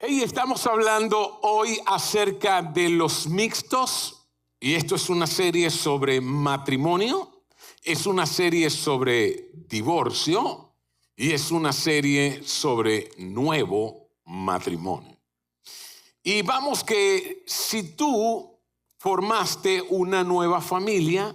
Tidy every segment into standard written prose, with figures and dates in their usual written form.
Hey, estamos hablando hoy acerca de los mixtos y esto es una serie sobre matrimonio, es una serie sobre divorcio y es una serie sobre nuevo matrimonio. Y vamos que si tú formaste una nueva familia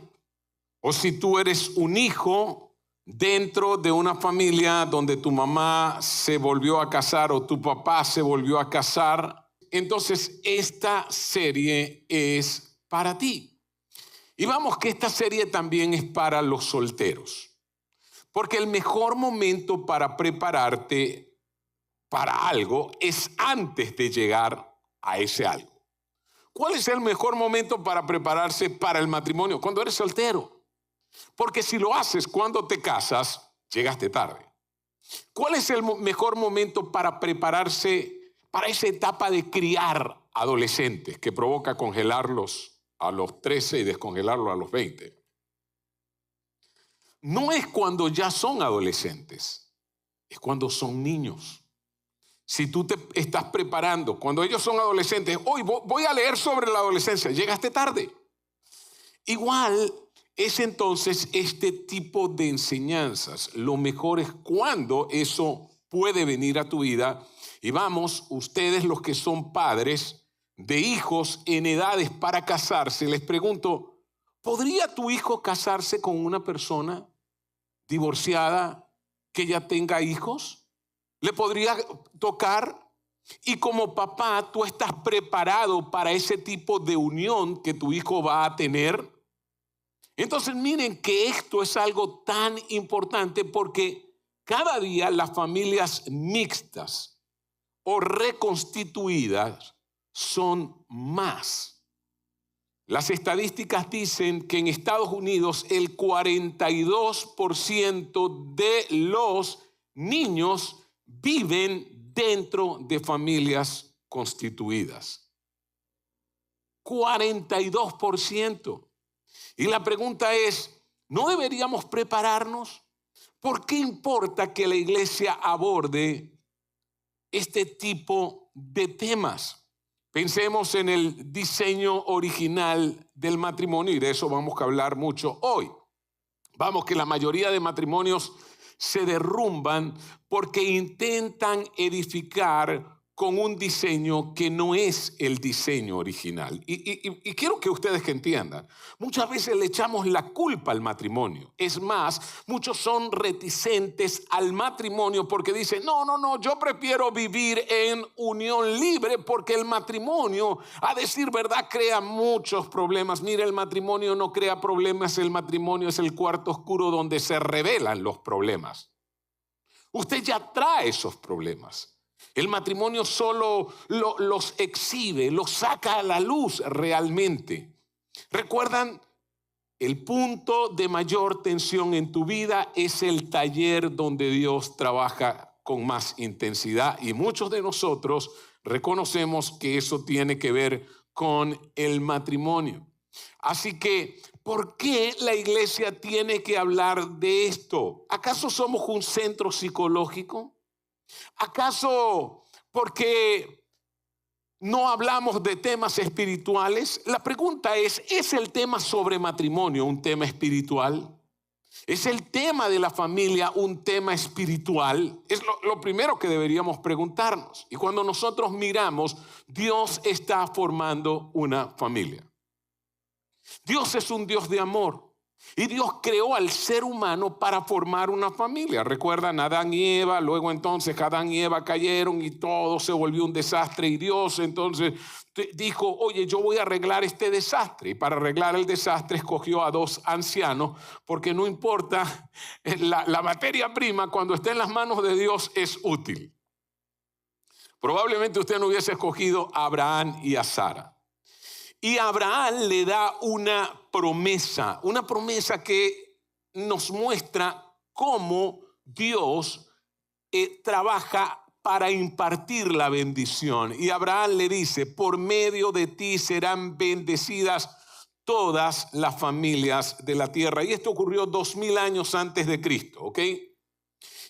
o si tú eres un hijo dentro de una familia donde tu mamá se volvió a casar o tu papá se volvió a casar, entonces esta serie es para ti. Y vamos que esta serie también es para los solteros, porque el mejor momento para prepararte para algo es antes de llegar a ese algo. ¿Cuál es el mejor momento para prepararse para el matrimonio? Cuando eres soltero. Porque si lo haces cuando te casas, llegaste tarde. ¿Cuál es el mejor momento para prepararse para esa etapa de criar adolescentes que provoca congelarlos a los 13 y descongelarlos a los 20? No es cuando ya son adolescentes, es cuando son niños. Si tú te estás preparando, cuando ellos son adolescentes, hoy voy a leer sobre la adolescencia, llegaste tarde. Igual es entonces este tipo de enseñanzas. Lo mejor es cuando eso puede venir a tu vida. Y vamos, ustedes los que son padres de hijos en edades para casarse, les pregunto, ¿podría tu hijo casarse con una persona divorciada que ya tenga hijos? ¿Le podría tocar? Y como papá, ¿tú estás preparado para ese tipo de unión que tu hijo va a tener? Entonces miren que esto es algo tan importante porque cada día las familias mixtas o reconstituidas son más. Las estadísticas dicen que en Estados Unidos el 42% de los niños viven dentro de familias constituidas. 42%. Y la pregunta es, ¿no deberíamos prepararnos? ¿Por qué importa que la iglesia aborde este tipo de temas? Pensemos en el diseño original del matrimonio y de eso vamos a hablar mucho hoy. Vamos que la mayoría de matrimonios se derrumban porque intentan edificar con un diseño que no es el diseño original. Y quiero que ustedes que entiendan, muchas veces le echamos la culpa al matrimonio. Es más, muchos son reticentes al matrimonio porque dicen, no, yo prefiero vivir en unión libre porque el matrimonio, a decir verdad, crea muchos problemas. Mire, el matrimonio no crea problemas, el matrimonio es el cuarto oscuro donde se revelan los problemas. Usted ya trae esos problemas. El matrimonio solo los exhibe, los saca a la luz realmente. ¿Recuerdan? El punto de mayor tensión en tu vida es el taller donde Dios trabaja con más intensidad y muchos de nosotros reconocemos que eso tiene que ver con el matrimonio. Así que, ¿por qué la iglesia tiene que hablar de esto? ¿Acaso somos un centro psicológico? ¿Acaso porque no hablamos de temas espirituales? La pregunta ¿es el tema sobre matrimonio un tema espiritual? ¿Es el tema de la familia un tema espiritual? Es lo primero que deberíamos preguntarnos. Y cuando nosotros miramos, Dios está formando una familia. Dios es un Dios de amor. Y Dios creó al ser humano para formar una familia. Recuerdan Adán y Eva, luego entonces Adán y Eva cayeron y todo se volvió un desastre. Y Dios entonces dijo, oye, yo voy a arreglar este desastre. Y para arreglar el desastre escogió a dos ancianos, porque no importa, la materia prima cuando está en las manos de Dios es útil. Probablemente usted no hubiese escogido a Abraham y a Sara. Y Abraham le da una promesa que nos muestra cómo Dios trabaja para impartir la bendición. Y Abraham le dice, por medio de ti serán bendecidas todas las familias de la tierra. Y esto ocurrió 2000 años antes de Cristo, ¿ok?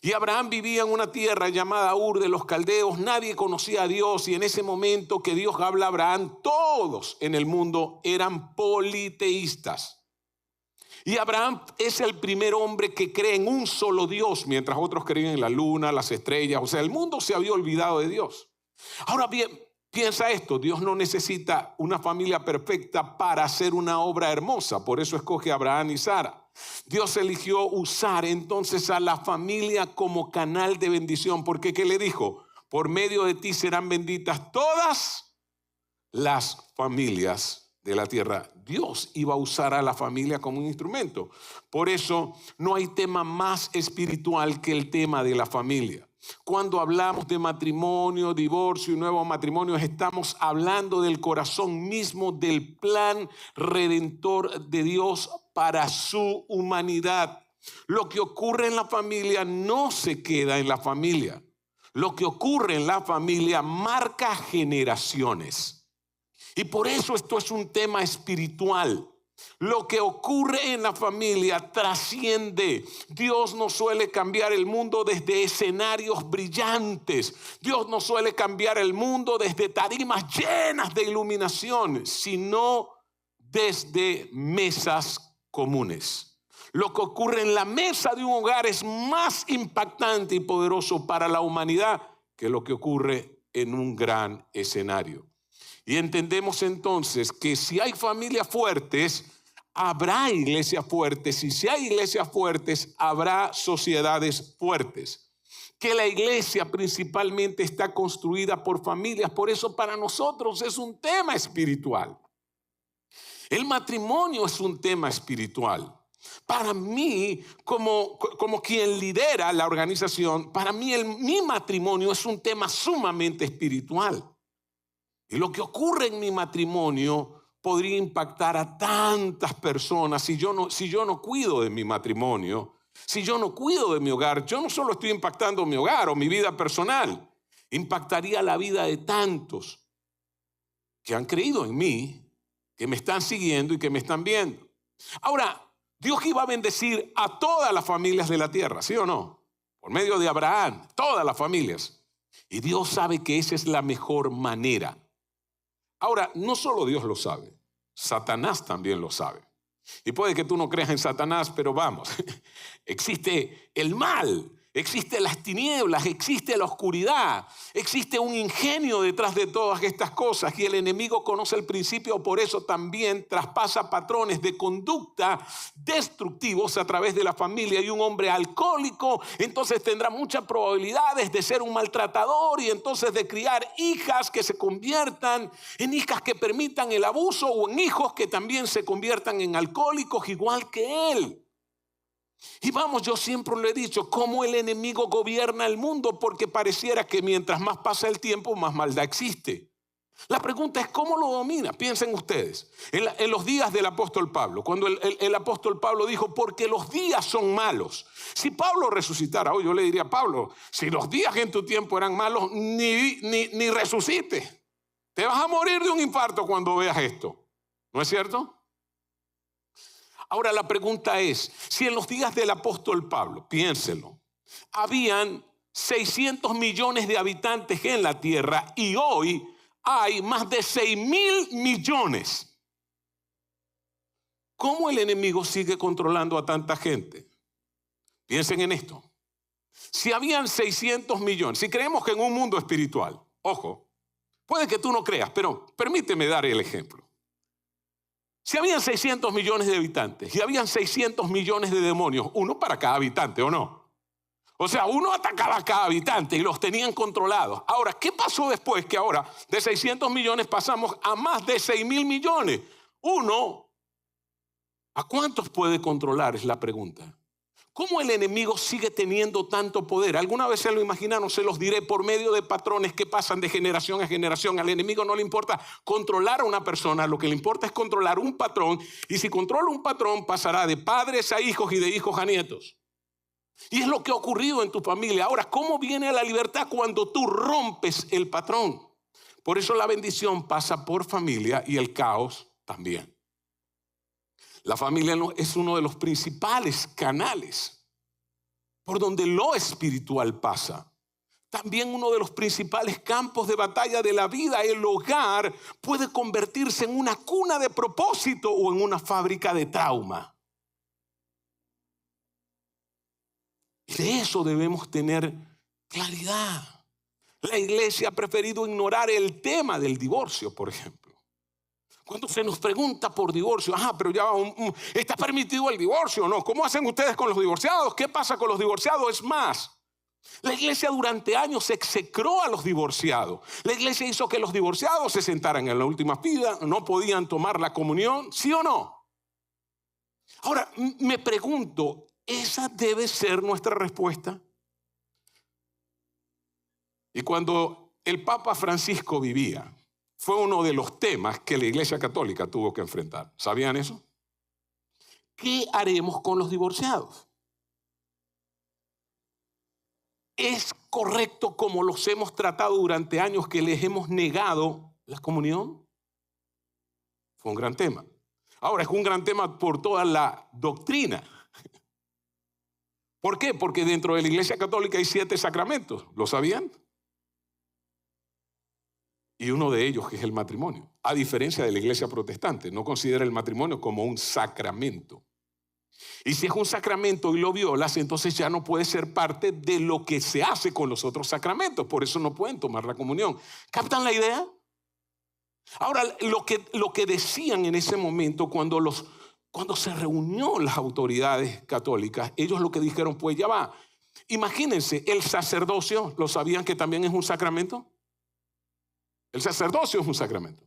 Y Abraham vivía en una tierra llamada Ur de los Caldeos. Nadie conocía a Dios, y en ese momento que Dios habla a Abraham, todos en el mundo eran politeístas. Y Abraham es el primer hombre que cree en un solo Dios, mientras otros creían en la luna, las estrellas. O sea, el mundo se había olvidado de Dios. Ahora bien, piensa esto: Dios no necesita una familia perfecta para hacer una obra hermosa. Por eso escoge a Abraham y Sara. Dios eligió usar entonces a la familia como canal de bendición. Porque ¿qué le dijo? Por medio de ti serán benditas todas las familias de la tierra. Dios iba a usar a la familia como un instrumento. Por eso no hay tema más espiritual que el tema de la familia. Cuando hablamos de matrimonio, divorcio y nuevo matrimonio, estamos hablando del corazón mismo del plan redentor de Dios para su humanidad. Lo que ocurre en la familia no se queda en la familia. Lo que ocurre en la familia marca generaciones. Y por eso esto es un tema espiritual. Lo que ocurre en la familia trasciende. Dios no suele cambiar el mundo desde escenarios brillantes. Dios no suele cambiar el mundo desde tarimas llenas de iluminación, sino desde mesas comunes. Lo que ocurre en la mesa de un hogar es más impactante y poderoso para la humanidad que lo que ocurre en un gran escenario. Y entendemos entonces que si hay familias fuertes, habrá iglesias fuertes. Y si hay iglesias fuertes, habrá sociedades fuertes. Que la iglesia principalmente está construida por familias. Por eso para nosotros es un tema espiritual. El matrimonio es un tema espiritual. Para mí, como quien lidera la organización, para mí mi matrimonio es un tema sumamente espiritual. Y lo que ocurre en mi matrimonio podría impactar a tantas personas si yo no cuido de mi matrimonio, si yo no cuido de mi hogar. Yo no solo estoy impactando mi hogar o mi vida personal, impactaría la vida de tantos que han creído en mí, que me están siguiendo y que me están viendo. Ahora, Dios iba a bendecir a todas las familias de la tierra, ¿sí o no? Por medio de Abraham, todas las familias. Y Dios sabe que esa es la mejor manera. Ahora, no solo Dios lo sabe, Satanás también lo sabe. Y puede que tú no creas en Satanás, pero vamos, existe el mal, existen las tinieblas, existe la oscuridad, existe un ingenio detrás de todas estas cosas, y el enemigo conoce el principio, por eso también traspasa patrones de conducta destructivos a través de la familia. Y un hombre alcohólico entonces tendrá muchas probabilidades de ser un maltratador y entonces de criar hijas que se conviertan en hijas que permitan el abuso, o en hijos que también se conviertan en alcohólicos igual que él. Y vamos, yo siempre lo he dicho, cómo el enemigo gobierna el mundo, porque pareciera que mientras más pasa el tiempo, más maldad existe. La pregunta es, ¿cómo lo domina? Piensen ustedes, en los días del apóstol Pablo, cuando el apóstol Pablo dijo, porque los días son malos. Si Pablo resucitara hoy, yo le diría a Pablo, si los días en tu tiempo eran malos, ni resucite. Te vas a morir de un infarto cuando veas esto. ¿No es cierto? Ahora la pregunta es, si en los días del apóstol Pablo, piénselo, habían 600 millones de habitantes en la tierra y hoy hay más de 6.000 millones. ¿Cómo el enemigo sigue controlando a tanta gente? Piensen en esto. Si habían 600 millones, si creemos que en un mundo espiritual, ojo, puede que tú no creas, pero permíteme dar el ejemplo. Si habían 600 millones de habitantes y habían 600 millones de demonios, uno para cada habitante, ¿o no? O sea, uno atacaba a cada habitante y los tenían controlados. Ahora, ¿qué pasó después? Que ahora de 600 millones pasamos a más de 6.000 millones. Uno, ¿a cuántos puede controlar? Es la pregunta. ¿Cómo el enemigo sigue teniendo tanto poder? ¿Alguna vez se lo imaginaron? Se los diré, por medio de patrones que pasan de generación a generación. Al enemigo no le importa controlar a una persona, lo que le importa es controlar un patrón. Y si controla un patrón, pasará de padres a hijos y de hijos a nietos. Y es lo que ha ocurrido en tu familia. Ahora, ¿cómo viene la libertad? Cuando tú rompes el patrón. Por eso la bendición pasa por familia y el caos también. La familia es uno de los principales canales. por donde lo espiritual pasa. También uno de los principales campos de batalla de la vida, el hogar, puede convertirse en una cuna de propósito o en una fábrica de trauma. Y de eso debemos tener claridad. La iglesia ha preferido ignorar el tema del divorcio, por ejemplo. Cuando se nos pregunta por divorcio, pero ya ¿está permitido el divorcio o no? ¿Cómo hacen ustedes con los divorciados? ¿Qué pasa con los divorciados? Es más, la iglesia durante años execró a los divorciados. La iglesia hizo que los divorciados se sentaran en la última fila, no podían tomar la comunión, ¿sí o no? Ahora, me pregunto, ¿esa debe ser nuestra respuesta? Y cuando el Papa Francisco vivía, fue uno de los temas que la Iglesia Católica tuvo que enfrentar. ¿Sabían eso? ¿Qué haremos con los divorciados? ¿Es correcto como los hemos tratado durante años que les hemos negado la comunión? Fue un gran tema. Ahora es un gran tema por toda la doctrina. ¿Por qué? Porque dentro de la Iglesia Católica hay 7 sacramentos. ¿Lo sabían? Y uno de ellos que es el matrimonio. A diferencia de la Iglesia Protestante, no considera el matrimonio como un sacramento. Y si es un sacramento y lo violas, entonces ya no puede ser parte de lo que se hace con los otros sacramentos. Por eso no pueden tomar la comunión. ¿Captan la idea? Ahora, lo que decían en ese momento cuando se reunió las autoridades católicas, ellos lo que dijeron, pues ya va. Imagínense, el sacerdocio, ¿lo sabían que también es un sacramento? El sacerdocio es un sacramento.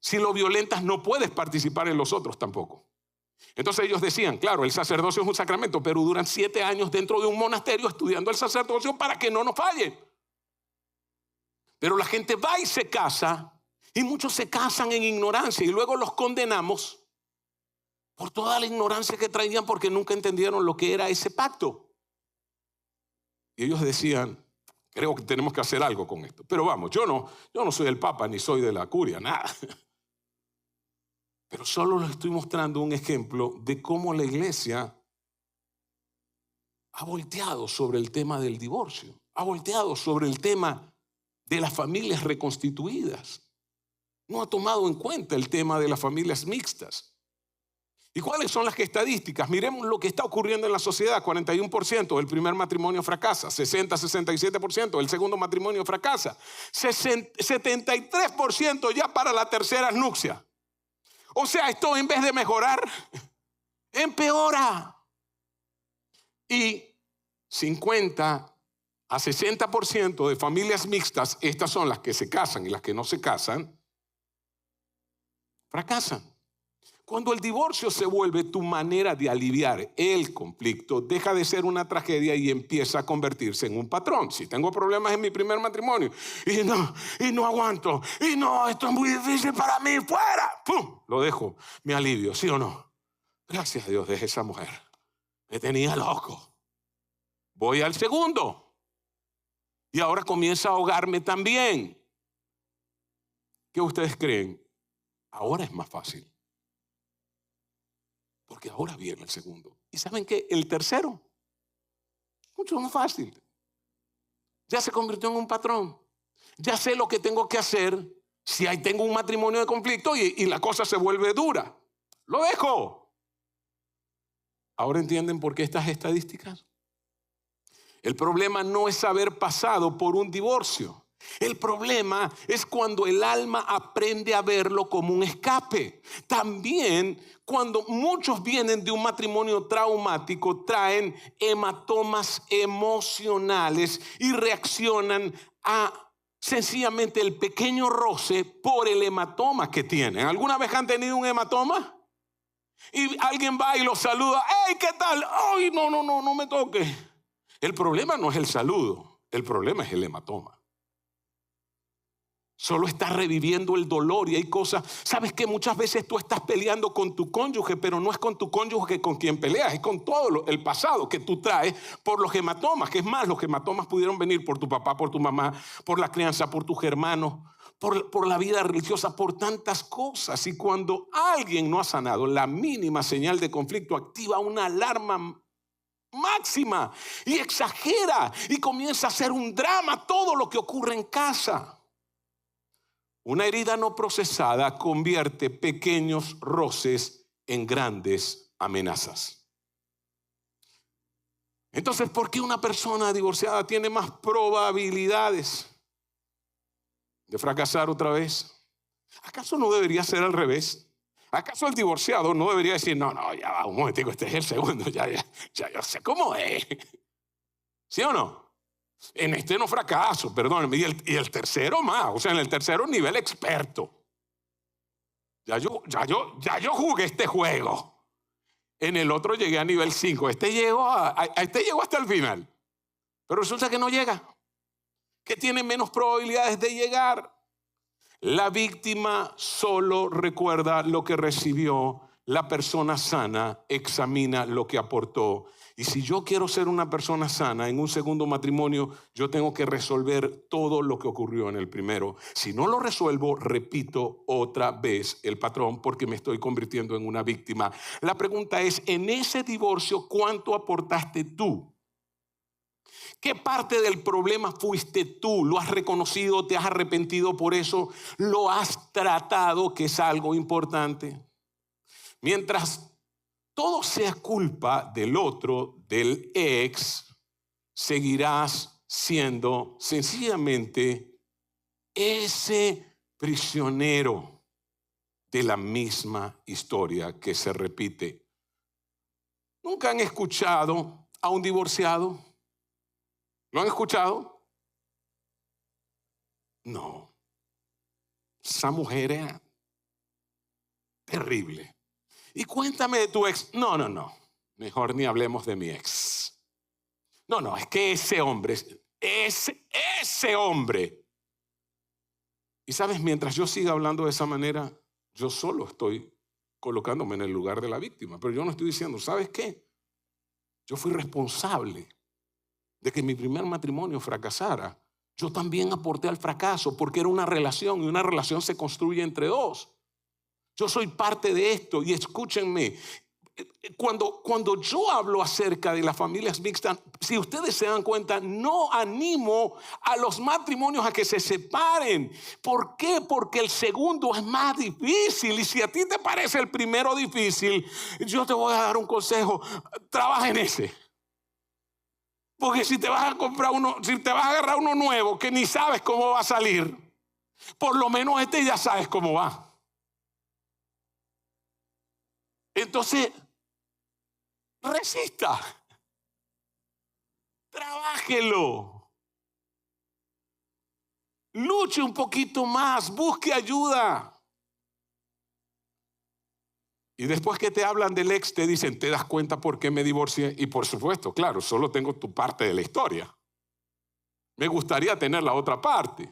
Si lo violentas, no puedes participar en los otros tampoco. Entonces ellos decían, claro, el sacerdocio es un sacramento, pero duran 7 años dentro de un monasterio estudiando el sacerdocio para que no nos falle. Pero la gente va y se casa, y muchos se casan en ignorancia, y luego los condenamos por toda la ignorancia que traían porque nunca entendieron lo que era ese pacto. Y ellos decían, creo que tenemos que hacer algo con esto. Pero vamos, yo no soy el Papa ni soy de la curia, nada. Pero solo les estoy mostrando un ejemplo de cómo la iglesia ha volteado sobre el tema del divorcio, ha volteado sobre el tema de las familias reconstituidas. No ha tomado en cuenta el tema de las familias mixtas. ¿Y cuáles son las estadísticas? Miremos lo que está ocurriendo en la sociedad. 41% del primer matrimonio fracasa, 67% el segundo matrimonio fracasa, 73% ya para la tercera nupcia. O sea, esto en vez de mejorar, empeora. Y 50 a 60% de familias mixtas, estas son las que se casan y las que no se casan, fracasan. Cuando el divorcio se vuelve tu manera de aliviar el conflicto, deja de ser una tragedia y empieza a convertirse en un patrón. Si tengo problemas en mi primer matrimonio y no aguanto, esto es muy difícil para mí, fuera, ¡pum! Lo dejo, me alivio, ¿sí o no? Gracias a Dios, dejé esa mujer. Me tenía loco. Voy al segundo. Y ahora comienza a ahogarme también. ¿Qué ustedes creen? Ahora es más fácil. Porque ahora viene el segundo. ¿Y saben qué? El tercero, mucho más fácil. Ya se convirtió en un patrón. Ya sé lo que tengo que hacer si ahí tengo un matrimonio de conflicto y la cosa se vuelve dura. Lo dejo. ¿Ahora entienden por qué estas estadísticas? El problema no es haber pasado por un divorcio. El problema es cuando el alma aprende a verlo como un escape. También cuando muchos vienen de un matrimonio traumático, traen hematomas emocionales y reaccionan a sencillamente el pequeño roce por el hematoma que tienen. ¿Alguna vez han tenido un hematoma? Y alguien va y los saluda. ¡Hey, qué tal! ¡Ay, no me toque! El problema no es el saludo, el problema es el hematoma. Solo estás reviviendo el dolor y hay cosas. Sabes que muchas veces tú estás peleando con tu cónyuge, pero no es con tu cónyuge con quien peleas, es con todo el pasado que tú traes por los hematomas. Que es más, los hematomas pudieron venir por tu papá, por tu mamá, por la crianza, por tus hermanos, por la vida religiosa, por tantas cosas. Y cuando alguien no ha sanado, la mínima señal de conflicto activa una alarma máxima y exagera y comienza a hacer un drama todo lo que ocurre en casa. Una herida no procesada convierte pequeños roces en grandes amenazas. Entonces, ¿por qué una persona divorciada tiene más probabilidades de fracasar otra vez? ¿Acaso no debería ser al revés? ¿Acaso el divorciado no debería decir, no, ya va, un momentico, este es el segundo, ya yo sé cómo es? ¿Sí o no? En este no fracaso, perdónenme, y el tercero más, o sea, en el tercero nivel experto. Ya yo jugué este juego. En el otro llegué a nivel 5. Este llegó hasta el final. Pero resulta que no llega. Que tiene menos probabilidades de llegar. La víctima solo recuerda lo que recibió. La persona sana examina lo que aportó. Y si yo quiero ser una persona sana en un segundo matrimonio, yo tengo que resolver todo lo que ocurrió en el primero. Si no lo resuelvo, repito otra vez el patrón porque me estoy convirtiendo en una víctima. La pregunta es, en ese divorcio, ¿cuánto aportaste tú? ¿Qué parte del problema fuiste tú? ¿Lo has reconocido? ¿Te has arrepentido por eso? ¿Lo has tratado, que es algo importante? Mientras todo sea culpa del otro, del ex, seguirás siendo sencillamente ese prisionero de la misma historia que se repite. ¿Nunca han escuchado a un divorciado? ¿Lo han escuchado? No. Esa mujer era terrible. Y cuéntame de tu ex. No. Mejor ni hablemos de mi ex. No, es que ese hombre, ese hombre. Y sabes, mientras yo siga hablando de esa manera, yo solo estoy colocándome en el lugar de la víctima. Pero yo no estoy diciendo, ¿sabes qué? Yo fui responsable de que mi primer matrimonio fracasara. Yo también aporté al fracaso porque era una relación y una relación se construye entre dos. Yo soy parte de esto y escúchenme, cuando yo hablo acerca de las familias mixtas, si ustedes se dan cuenta, no animo a los matrimonios a que se separen. ¿Por qué? Porque el segundo es más difícil y si a ti te parece el primero difícil, yo te voy a dar un consejo, trabaja en ese. Porque si te vas a comprar uno, si te vas a agarrar uno nuevo que ni sabes cómo va a salir, por lo menos este ya sabes cómo va. Entonces, resista. Trabájelo. Luche un poquito más, busque ayuda. Y después que te hablan del ex, te dicen, ¿te das cuenta por qué me divorcié? Y por supuesto, claro, solo tengo tu parte de la historia. Me gustaría tener la otra parte.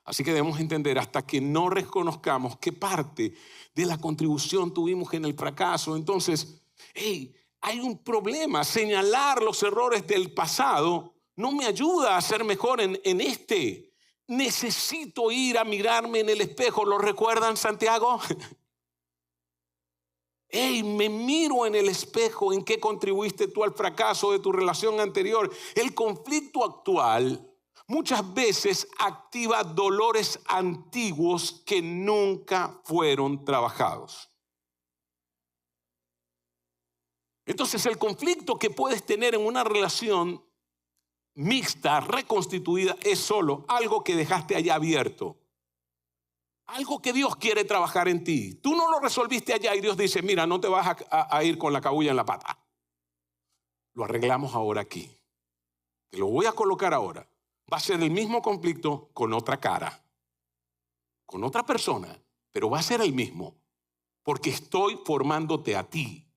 Así que debemos entender, hasta que no reconozcamos qué parte de la contribución tuvimos en el fracaso, entonces, hay un problema. Señalar los errores del pasado no me ayuda a ser mejor en este. Necesito ir a mirarme en el espejo. ¿Lo recuerdan, Santiago? Me miro en el espejo. ¿En qué contribuiste tú al fracaso de tu relación anterior? El conflicto actual muchas veces activa dolores antiguos que nunca fueron trabajados. Entonces, el conflicto que puedes tener en una relación mixta, reconstituida, es solo algo que dejaste allá abierto. Algo que Dios quiere trabajar en ti. Tú no lo resolviste allá y Dios dice, mira, no te vas a ir con la cabulla en la pata. Lo arreglamos ahora aquí. Te lo voy a colocar ahora. Va a ser el mismo conflicto con otra cara, con otra persona, pero va a ser el mismo, porque estoy formándote a ti.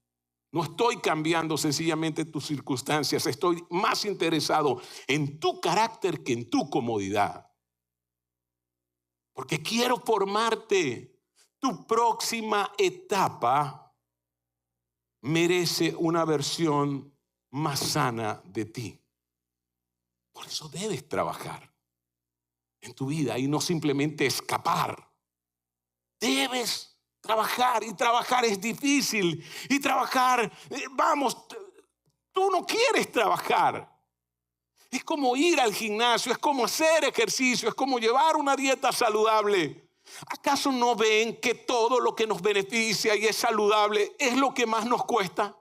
No estoy cambiando sencillamente tus circunstancias, estoy más interesado en tu carácter que en tu comodidad. Porque quiero formarte. Tu próxima etapa merece una versión más sana de ti. Por eso debes trabajar en tu vida y no simplemente escapar. Debes trabajar y trabajar es difícil. Y trabajar, tú no quieres trabajar. Es como ir al gimnasio, es como hacer ejercicio, es como llevar una dieta saludable. ¿Acaso no ven que todo lo que nos beneficia y es saludable es lo que más nos cuesta?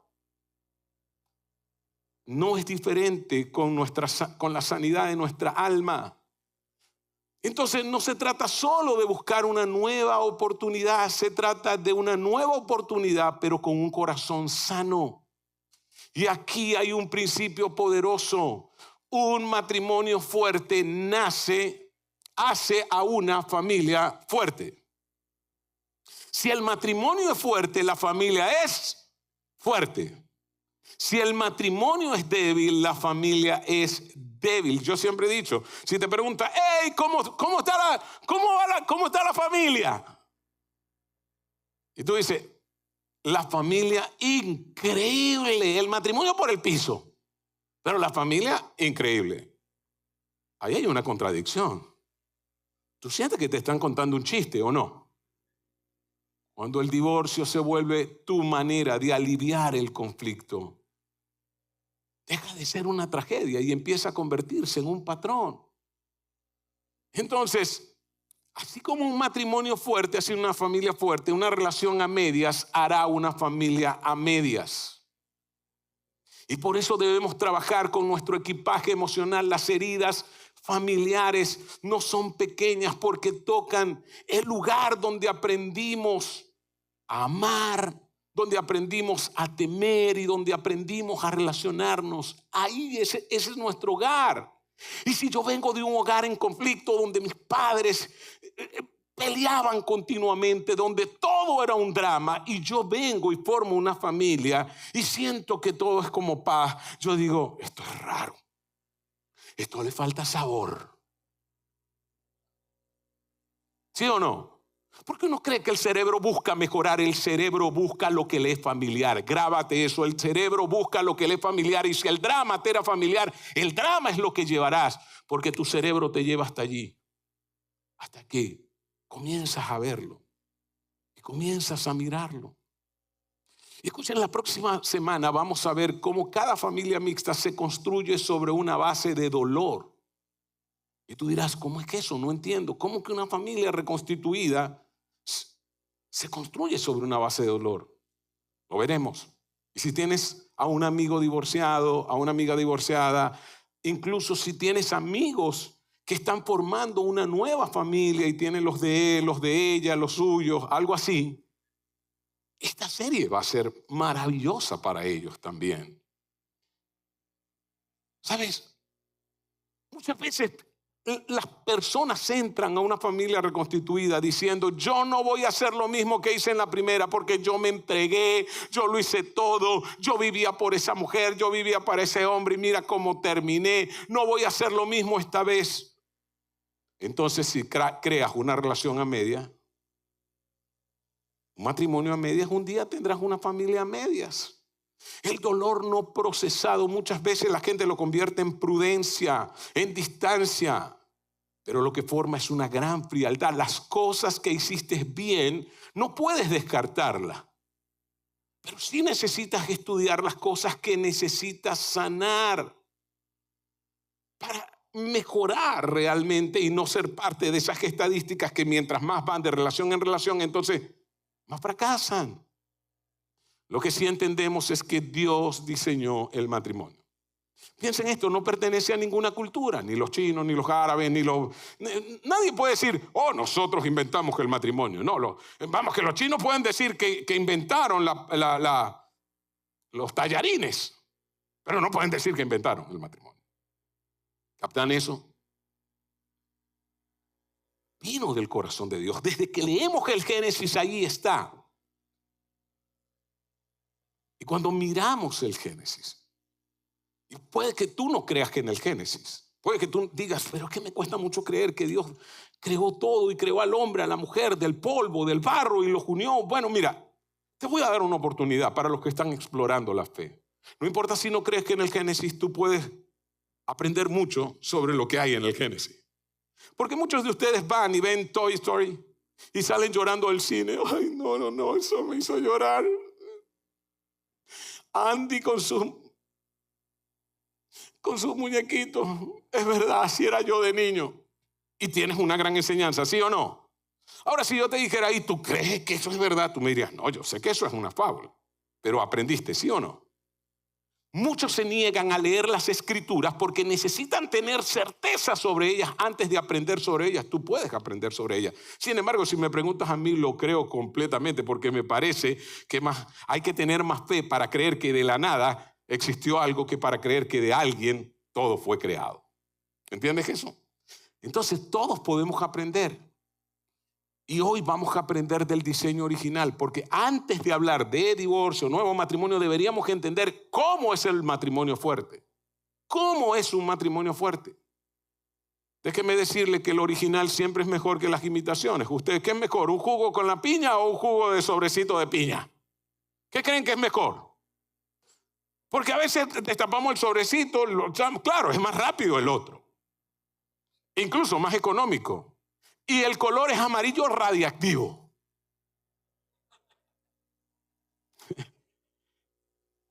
No es diferente con la sanidad de nuestra alma. Entonces no se trata solo de buscar una nueva oportunidad, se trata de una nueva oportunidad, pero con un corazón sano. Y aquí hay un principio poderoso. Un matrimonio fuerte hace a una familia fuerte. Si el matrimonio es fuerte, la familia es fuerte. Si el matrimonio es débil, la familia es débil. Yo siempre he dicho, si te preguntan, hey, ¿cómo está la familia? Y tú dices, la familia increíble, el matrimonio por el piso, pero la familia increíble. Ahí hay una contradicción. ¿Tú sientes que te están contando un chiste o no? Cuando el divorcio se vuelve tu manera de aliviar el conflicto, deja de ser una tragedia y empieza a convertirse en un patrón. Entonces, así como un matrimonio fuerte hace una familia fuerte, una relación a medias hará una familia a medias. Y por eso debemos trabajar con nuestro equipaje emocional. Las heridas familiares no son pequeñas porque tocan el lugar donde aprendimos a amar, donde aprendimos a temer y donde aprendimos a relacionarnos. Ahí ese es nuestro hogar. Y si yo vengo de un hogar en conflicto donde mis padres peleaban continuamente, donde todo era un drama, y yo vengo y formo una familia y siento que todo es como paz, yo digo, esto es raro, esto le falta sabor. ¿Sí o no? ¿Por qué uno cree que el cerebro busca mejorar? El cerebro busca lo que le es familiar. Grábate eso, el cerebro busca lo que le es familiar. Y si el drama te era familiar, el drama es lo que llevarás, porque tu cerebro te lleva hasta allí. Hasta que comienzas a verlo y comienzas a mirarlo. Y escuchen, la próxima semana vamos a ver cómo cada familia mixta se construye sobre una base de dolor. Y tú dirás, ¿cómo es que eso? No entiendo. ¿Cómo que una familia reconstituida se construye sobre una base de dolor? Lo veremos. Y si tienes a un amigo divorciado, a una amiga divorciada, incluso si tienes amigos que están formando una nueva familia y tienen los de él, los de ella, los suyos, algo así, esta serie va a ser maravillosa para ellos también. ¿Sabes? Muchas veces las personas entran a una familia reconstituida diciendo, yo no voy a hacer lo mismo que hice en la primera porque yo me entregué, yo lo hice todo, yo vivía por esa mujer, yo vivía para ese hombre y mira cómo terminé, no voy a hacer lo mismo esta vez. Entonces, si creas una relación a medias, un matrimonio a medias, un día tendrás una familia a medias. El dolor no procesado, muchas veces la gente lo convierte en prudencia, en distancia, pero lo que forma es una gran frialdad. Las cosas que hiciste bien, no puedes descartarlas, pero sí necesitas estudiar las cosas que necesitas sanar para mejorar realmente y no ser parte de esas estadísticas que mientras más van de relación en relación, entonces más fracasan. Lo que sí entendemos es que Dios diseñó el matrimonio. Piensen esto, no pertenece a ninguna cultura, ni los chinos, ni los árabes, nadie puede decir, oh, nosotros inventamos el matrimonio. No, vamos, que los chinos pueden decir que inventaron los tallarines, pero no pueden decir que inventaron el matrimonio. ¿Captan eso? Vino del corazón de Dios. Desde que leemos el Génesis, ahí está. Y cuando miramos el Génesis, y puede que tú no creas que en el Génesis, puede que tú digas, pero es que me cuesta mucho creer que Dios creó todo y creó al hombre, a la mujer, del polvo, del barro y los unió. Bueno, mira, te voy a dar una oportunidad para los que están explorando la fe. No importa si no crees que en el Génesis, tú puedes aprender mucho sobre lo que hay en el Génesis. Porque muchos de ustedes van y ven Toy Story y salen llorando del cine. Ay, no, eso me hizo llorar. Andy con su con sus muñequitos. Es verdad, así era yo de niño. Y tienes una gran enseñanza, ¿sí o no? Ahora, si yo te dijera, ¿y tú crees que eso es verdad? Tú me dirías, no, yo sé que eso es una fábula. Pero aprendiste, ¿sí o no? Muchos se niegan a leer las escrituras porque necesitan tener certeza sobre ellas antes de aprender sobre ellas. Tú puedes aprender sobre ellas. Sin embargo, si me preguntas a mí, lo creo completamente porque me parece que hay que tener más fe para creer que de la nada existió algo que para creer que de alguien todo fue creado. ¿Entiendes eso? Entonces todos podemos aprender. Y hoy vamos a aprender del diseño original, porque antes de hablar de divorcio, nuevo matrimonio, deberíamos entender cómo es el matrimonio fuerte. ¿Cómo es un matrimonio fuerte? Déjeme decirle que el original siempre es mejor que las imitaciones. ¿Usted qué es mejor, un jugo con la piña o un jugo de sobrecito de piña? ¿Qué creen que es mejor? Porque a veces destapamos el sobrecito, claro, es más rápido el otro. Incluso más económico. Y el color es amarillo radiactivo.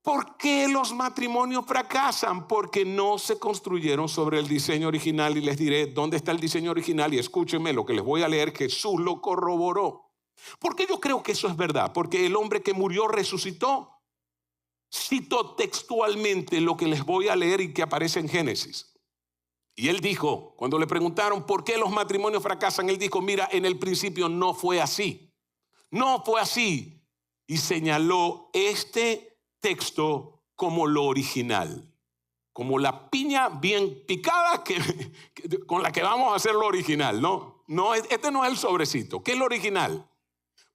¿Por qué los matrimonios fracasan? Porque no se construyeron sobre el diseño original. Y les diré dónde está el diseño original. Y escúchenme lo que les voy a leer. Jesús lo corroboró. ¿Por qué yo creo que eso es verdad? Porque el hombre que murió resucitó. Cito textualmente lo que les voy a leer y que aparece en Génesis. Y él dijo, cuando le preguntaron por qué los matrimonios fracasan, él dijo, mira, en el principio no fue así. No fue así. Y señaló este texto como lo original. Como la piña bien picada con la que vamos a hacer lo original. No, este no es el sobrecito. ¿Qué es lo original?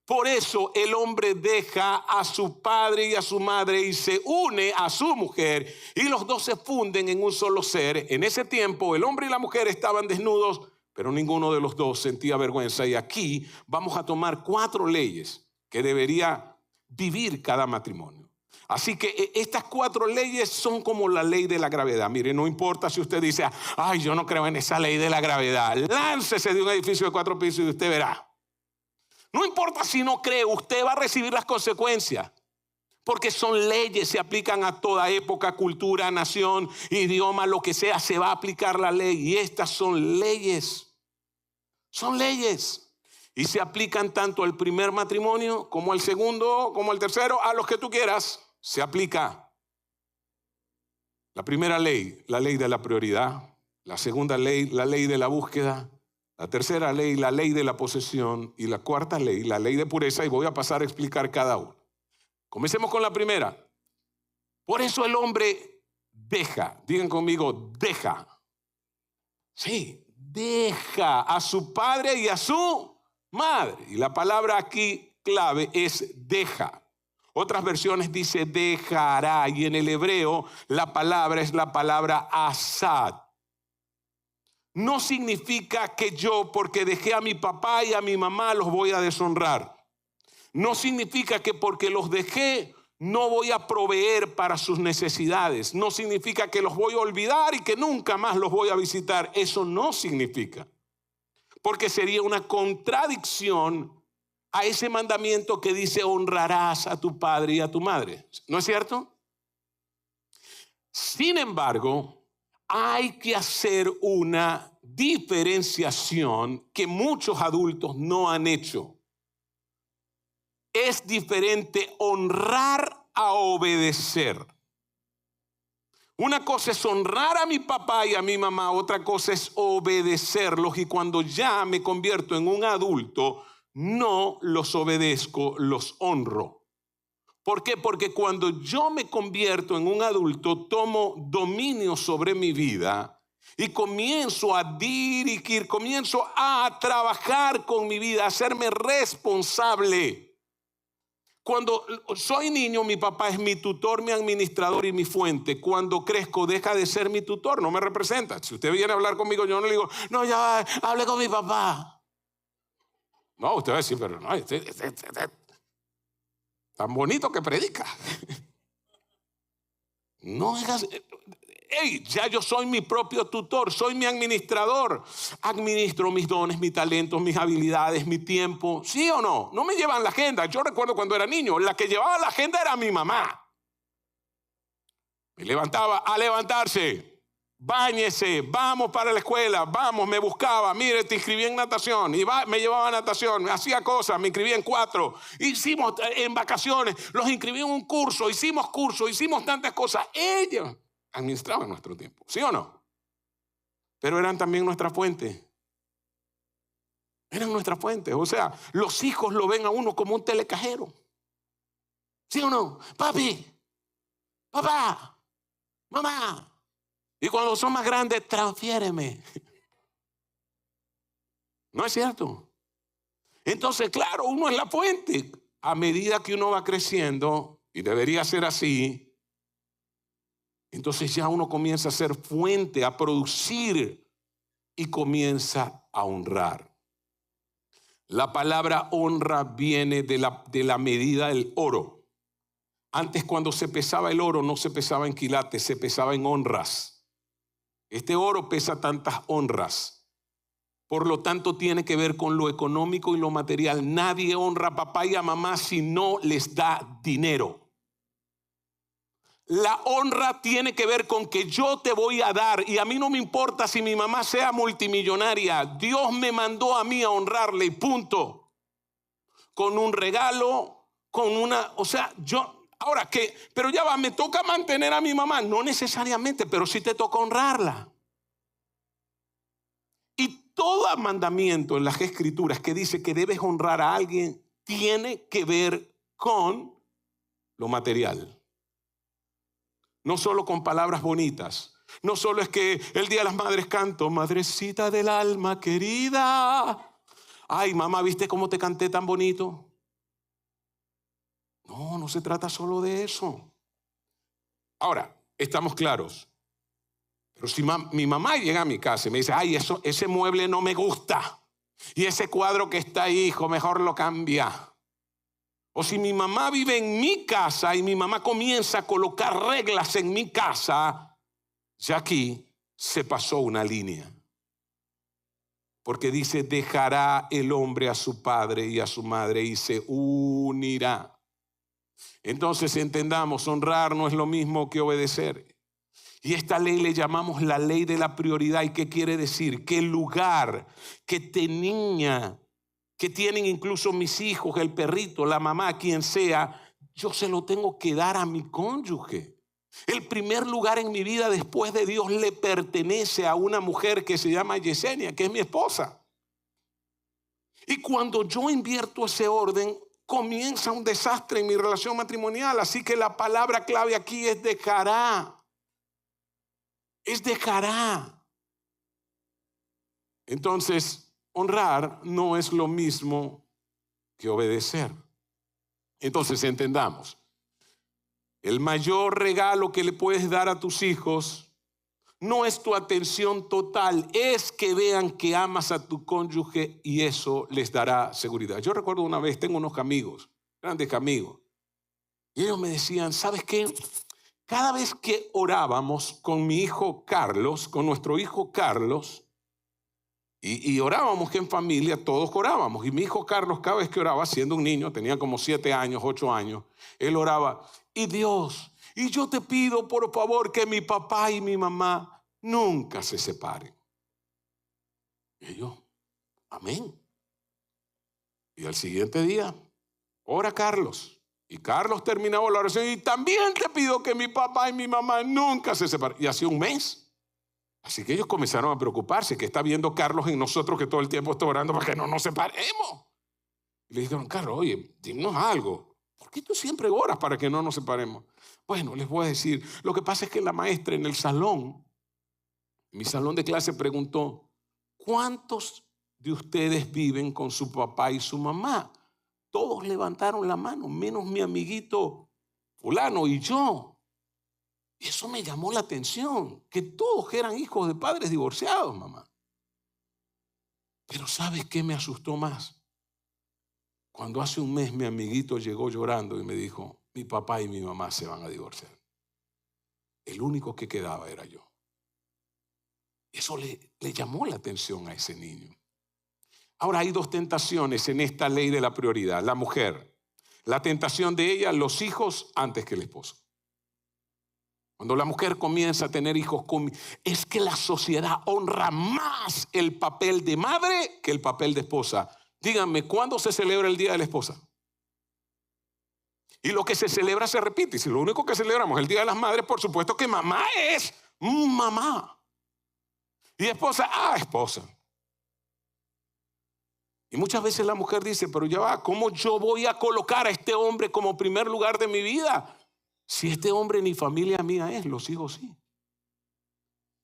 Por eso el hombre deja a su padre y a su madre y se une a su mujer y los dos se funden en un solo ser. En ese tiempo el hombre y la mujer estaban desnudos, pero ninguno de los dos sentía vergüenza. Y aquí vamos a tomar 4 leyes que debería vivir cada matrimonio. Así que estas 4 leyes son como la ley de la gravedad. Mire, no importa si usted dice, ay, yo no creo en esa ley de la gravedad. Láncese de un edificio de 4 pisos y usted verá. No importa si no cree, usted va a recibir las consecuencias. Porque son leyes, se aplican a toda época, cultura, nación, idioma, lo que sea, se va a aplicar la ley. Y estas son leyes. Son leyes. Y se aplican tanto al primer matrimonio, como al segundo, como al tercero, a los que tú quieras. Se aplica la primera ley, la ley de la prioridad. La segunda ley, la ley de la búsqueda. La tercera ley, la ley de la posesión. Y la cuarta ley, la ley de pureza. Y voy a pasar a explicar cada uno. Comencemos con la primera. Por eso el hombre deja. Digan conmigo, deja. Sí, deja a su padre y a su madre. Y la palabra aquí clave es deja. Otras versiones dice dejará. Y en el hebreo la palabra es la palabra asad. No significa que yo, porque dejé a mi papá y a mi mamá, los voy a deshonrar. No significa que porque los dejé no voy a proveer para sus necesidades. No significa que los voy a olvidar y que nunca más los voy a visitar. Eso no significa. Porque sería una contradicción a ese mandamiento que dice honrarás a tu padre y a tu madre. ¿No es cierto? Sin embargo, hay que hacer una diferenciación que muchos adultos no han hecho. Es diferente honrar a obedecer. Una cosa es honrar a mi papá y a mi mamá, otra cosa es obedecerlos. Y cuando ya me convierto en un adulto, no los obedezco, los honro. ¿Por qué? Porque cuando yo me convierto en un adulto, tomo dominio sobre mi vida y comienzo a dirigir, comienzo a trabajar con mi vida, a hacerme responsable. Cuando soy niño, mi papá es mi tutor, mi administrador y mi fuente. Cuando crezco, deja de ser mi tutor, no me representa. Si usted viene a hablar conmigo, yo no le digo, no, ya hable con mi papá. No, usted va a decir, pero no, tan bonito que predica. No digas, hey, ya yo soy mi propio tutor, soy mi administrador. Administro mis dones, mis talentos, mis habilidades, mi tiempo. ¿Sí o no? No me llevan la agenda. Yo recuerdo cuando era niño, la que llevaba la agenda era mi mamá. Me levantaba a levantarse. báñese, vamos para la escuela, vamos, me buscaba, mire, te inscribí en natación, y me llevaba a natación, me hacía cosas, me inscribí en 4, hicimos en vacaciones, los inscribí en un curso, hicimos tantas cosas. Ellos administraban nuestro tiempo, ¿sí o no? Pero eran también nuestra fuente. Eran nuestra fuente. O sea, los hijos lo ven a uno como un telecajero. ¿Sí o no? Papi, papá, mamá. Y cuando son más grandes, transfiéreme. ¿No es cierto? Entonces, claro, uno es la fuente. A medida que uno va creciendo, y debería ser así, entonces ya uno comienza a ser fuente, a producir y comienza a honrar. La palabra honra viene de la medida del oro. Antes, cuando se pesaba el oro, no se pesaba en quilates, se pesaba en honras. Este oro pesa tantas honras. Por lo tanto, tiene que ver con lo económico y lo material. Nadie honra a papá y a mamá si no les da dinero. La honra tiene que ver con que yo te voy a dar, y a mí no me importa si mi mamá sea multimillonaria. Dios me mandó a mí a honrarle y punto. Con un regalo, con una, o sea, yo, ahora que, pero ya va, me toca mantener a mi mamá. No necesariamente, pero sí te toca honrarla. Y todo mandamiento en las escrituras que dice que debes honrar a alguien tiene que ver con lo material. No solo con palabras bonitas. No solo es que el Día de las Madres canto, madrecita del alma querida. Ay, mamá, ¿viste cómo te canté tan bonito? No, no se trata solo de eso. Ahora, estamos claros. Pero si mi mamá llega a mi casa y me dice, ay, ese mueble no me gusta. Y ese cuadro que está ahí, hijo, mejor lo cambia. O si mi mamá vive en mi casa y mi mamá comienza a colocar reglas en mi casa, ya aquí se pasó una línea. Porque dice, dejará el hombre a su padre y a su madre y se unirá. Entonces entendamos, honrar no es lo mismo que obedecer. Y esta ley le llamamos la ley de la prioridad. ¿Y qué quiere decir? Que el lugar que que tienen incluso mis hijos, el perrito, la mamá, quien sea, yo se lo tengo que dar a mi cónyuge. El primer lugar en mi vida después de Dios le pertenece a una mujer que se llama Yesenia, que es mi esposa. Y cuando yo invierto ese orden, comienza un desastre en mi relación matrimonial. Así que la palabra clave aquí es dejará. Es dejará. Entonces, honrar no es lo mismo que obedecer. Entonces entendamos, el mayor regalo que le puedes dar a tus hijos no es tu atención total, es que vean que amas a tu cónyuge y eso les dará seguridad. Yo recuerdo una vez, tengo unos amigos, grandes amigos, y ellos me decían, ¿sabes qué? Cada vez que orábamos con mi hijo Carlos, con nuestro hijo Carlos, y orábamos que en familia todos orábamos. Y mi hijo Carlos, cada vez que oraba, siendo un niño, tenía como 7 años, 8 años, él oraba, y Dios, y yo te pido por favor que mi papá y mi mamá nunca se separen. Y yo, amén. Y al siguiente día, ora Carlos. Y Carlos terminaba la oración, y también te pido que mi papá y mi mamá nunca se separen. Y hacía un mes. Así que ellos comenzaron a preocuparse, que está viendo Carlos en nosotros que todo el tiempo está orando para que no nos separemos. Y le dijeron, Carlos, oye, dinos algo. ¿Por qué tú siempre oras para que no nos separemos? Bueno, les voy a decir, lo que pasa es que la maestra en el salón, en mi salón de clase preguntó, ¿cuántos de ustedes viven con su papá y su mamá? Todos levantaron la mano, menos mi amiguito fulano y yo. Y eso me llamó la atención, que todos eran hijos de padres divorciados, mamá. Pero ¿sabes qué me asustó más? Cuando hace un mes mi amiguito llegó llorando y me dijo, mi papá y mi mamá se van a divorciar. El único que quedaba era yo. Eso le llamó la atención a ese niño. Ahora hay 2 tentaciones en esta ley de la prioridad. La mujer, la tentación de ella, los hijos antes que el esposo. Cuando la mujer comienza a tener hijos, es que la sociedad honra más el papel de madre que el papel de esposa. Díganme, ¿cuándo se celebra el Día de la Esposa? Y lo que se celebra se repite. Y si lo único que celebramos es el Día de las Madres, por supuesto que mamá es mamá. Y esposa, esposa. Y muchas veces la mujer dice, pero ya va, ¿cómo yo voy a colocar a este hombre como primer lugar de mi vida? Si este hombre ni familia mía es, los hijos sí.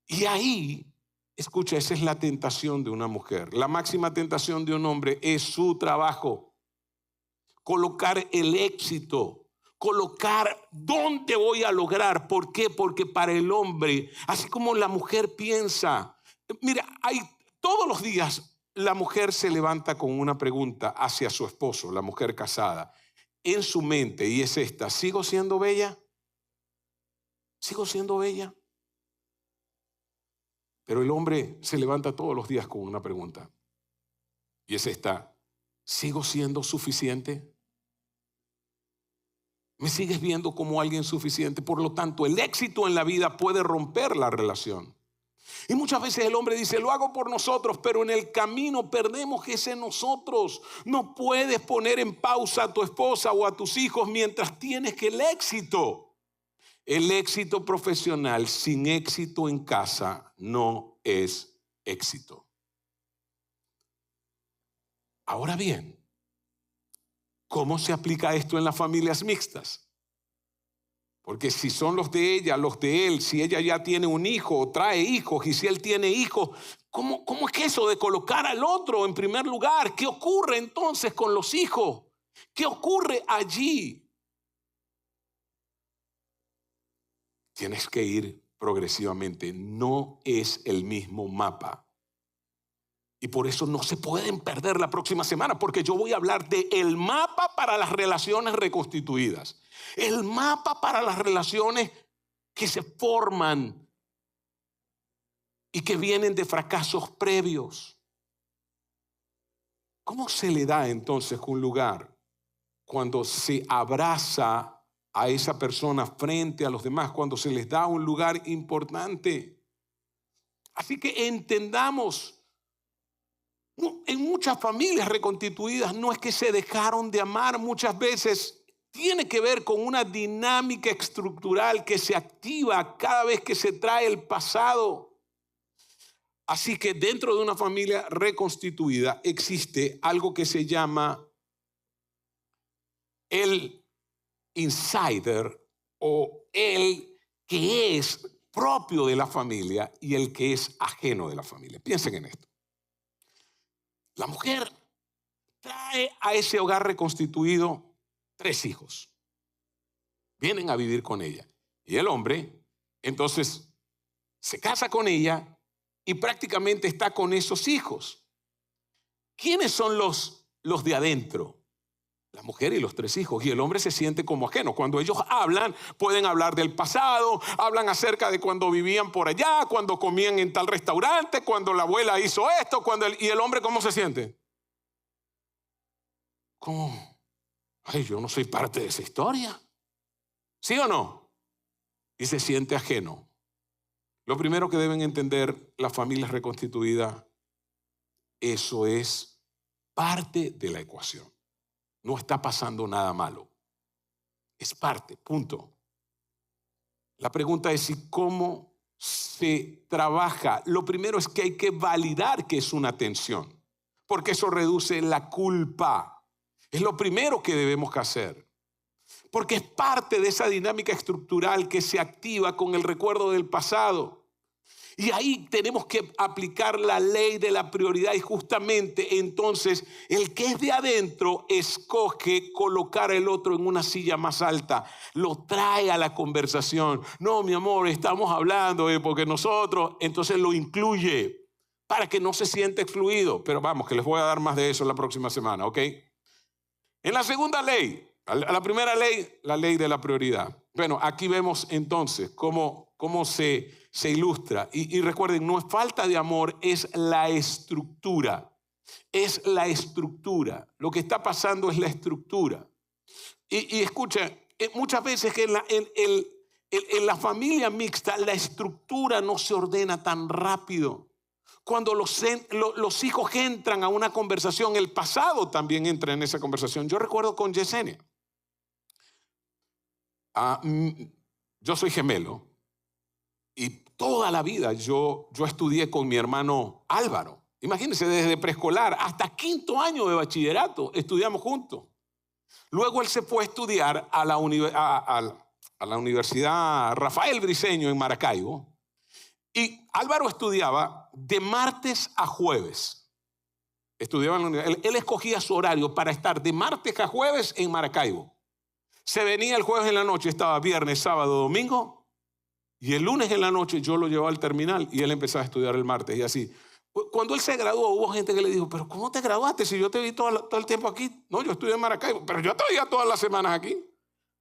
Y ahí, escucha, esa es la tentación de una mujer. La máxima tentación de un hombre es su trabajo. Colocar el éxito, colocar dónde voy a lograr. ¿Por qué? Porque para el hombre, así como la mujer piensa, mira, todos los días la mujer se levanta con una pregunta hacia su esposo, la mujer casada, en su mente, y es esta: ¿sigo siendo bella? ¿Sigo siendo bella? Pero el hombre se levanta todos los días con una pregunta, y es esta: ¿sigo siendo suficiente? ¿Me sigues viendo como alguien suficiente? Por lo tanto, el éxito en la vida puede romper la relación. Y muchas veces el hombre dice, lo hago por nosotros, pero en el camino perdemos ese nosotros. No puedes poner en pausa a tu esposa o a tus hijos mientras tienes que el éxito profesional sin éxito en casa no es éxito. Ahora bien, ¿cómo se aplica esto en las familias mixtas? Porque si son los de ella, los de él, si ella ya tiene un hijo o trae hijos, y si él tiene hijos, ¿cómo es que eso de colocar al otro en primer lugar? ¿Qué ocurre entonces con los hijos? ¿Qué ocurre allí? Tienes que ir progresivamente. No es el mismo mapa. Y por eso no se pueden perder la próxima semana, porque yo voy a hablar de el mapa para las relaciones reconstituidas. El mapa para las relaciones que se forman y que vienen de fracasos previos. ¿Cómo se le da entonces un lugar cuando se abraza a esa persona frente a los demás, cuando se les da un lugar importante? Así que entendamos, en muchas familias reconstituidas no es que se dejaron de amar, muchas veces tiene que ver con una dinámica estructural que se activa cada vez que se trae el pasado. Así que dentro de una familia reconstituida existe algo que se llama el insider, o el que es propio de la familia y el que es ajeno de la familia. Piensen en esto. La mujer trae a ese hogar reconstituido 3 hijos. Vienen a vivir con ella. Y el hombre, entonces, se casa con ella y prácticamente está con esos hijos. ¿Quiénes son los de adentro? La mujer y los 3 hijos. Y el hombre se siente como ajeno. Cuando ellos hablan, pueden hablar del pasado, hablan acerca de cuando vivían por allá, cuando comían en tal restaurante, cuando la abuela hizo esto, y el hombre, ¿cómo se siente? ¿Cómo? Ay, yo no soy parte de esa historia. ¿Sí o no? Y se siente ajeno. Lo primero que deben entender las familias reconstituidas, eso es parte de la ecuación. No está pasando nada malo. Es parte, punto. La pregunta es cómo se trabaja. Lo primero es que hay que validar que es una tensión, porque eso reduce la culpa. Es lo primero que debemos hacer, porque es parte de esa dinámica estructural que se activa con el recuerdo del pasado. Y ahí tenemos que aplicar la ley de la prioridad, y justamente entonces el que es de adentro escoge colocar al otro en una silla más alta, lo trae a la conversación. No, mi amor, estamos hablando porque nosotros, entonces lo incluye para que no se sienta excluido. Pero vamos, que les voy a dar más de eso la próxima semana, ¿ok? En la segunda ley, la primera ley, la ley de la prioridad. Bueno, aquí vemos entonces cómo se ilustra. Y recuerden, no es falta de amor, es la estructura. Es la estructura. Lo que está pasando es la estructura. Y escucha, muchas veces que En la familia mixta, la estructura no se ordena tan rápido. Cuando los hijos entran a una conversación, el pasado también entra en esa conversación. Yo recuerdo con Yesenia. Yo soy gemelo y toda la vida yo estudié con mi hermano Álvaro. Imagínense, desde preescolar hasta quinto año de bachillerato estudiamos juntos. Luego él se fue a estudiar a la Universidad Rafael Briceño en Maracaibo. Y Álvaro estudiaba de martes a jueves. Estudiaba en la universidad. Él escogía su horario para estar de martes a jueves en Maracaibo. Se venía el jueves en la noche, estaba viernes, sábado, domingo. Y el lunes en la noche yo lo llevaba al terminal y él empezaba a estudiar el martes y así. Cuando él se graduó, hubo gente que le dijo, pero ¿cómo te graduaste si yo te vi todo el tiempo aquí? No, yo estudié en Maracaibo, pero yo te veía todas las semanas aquí.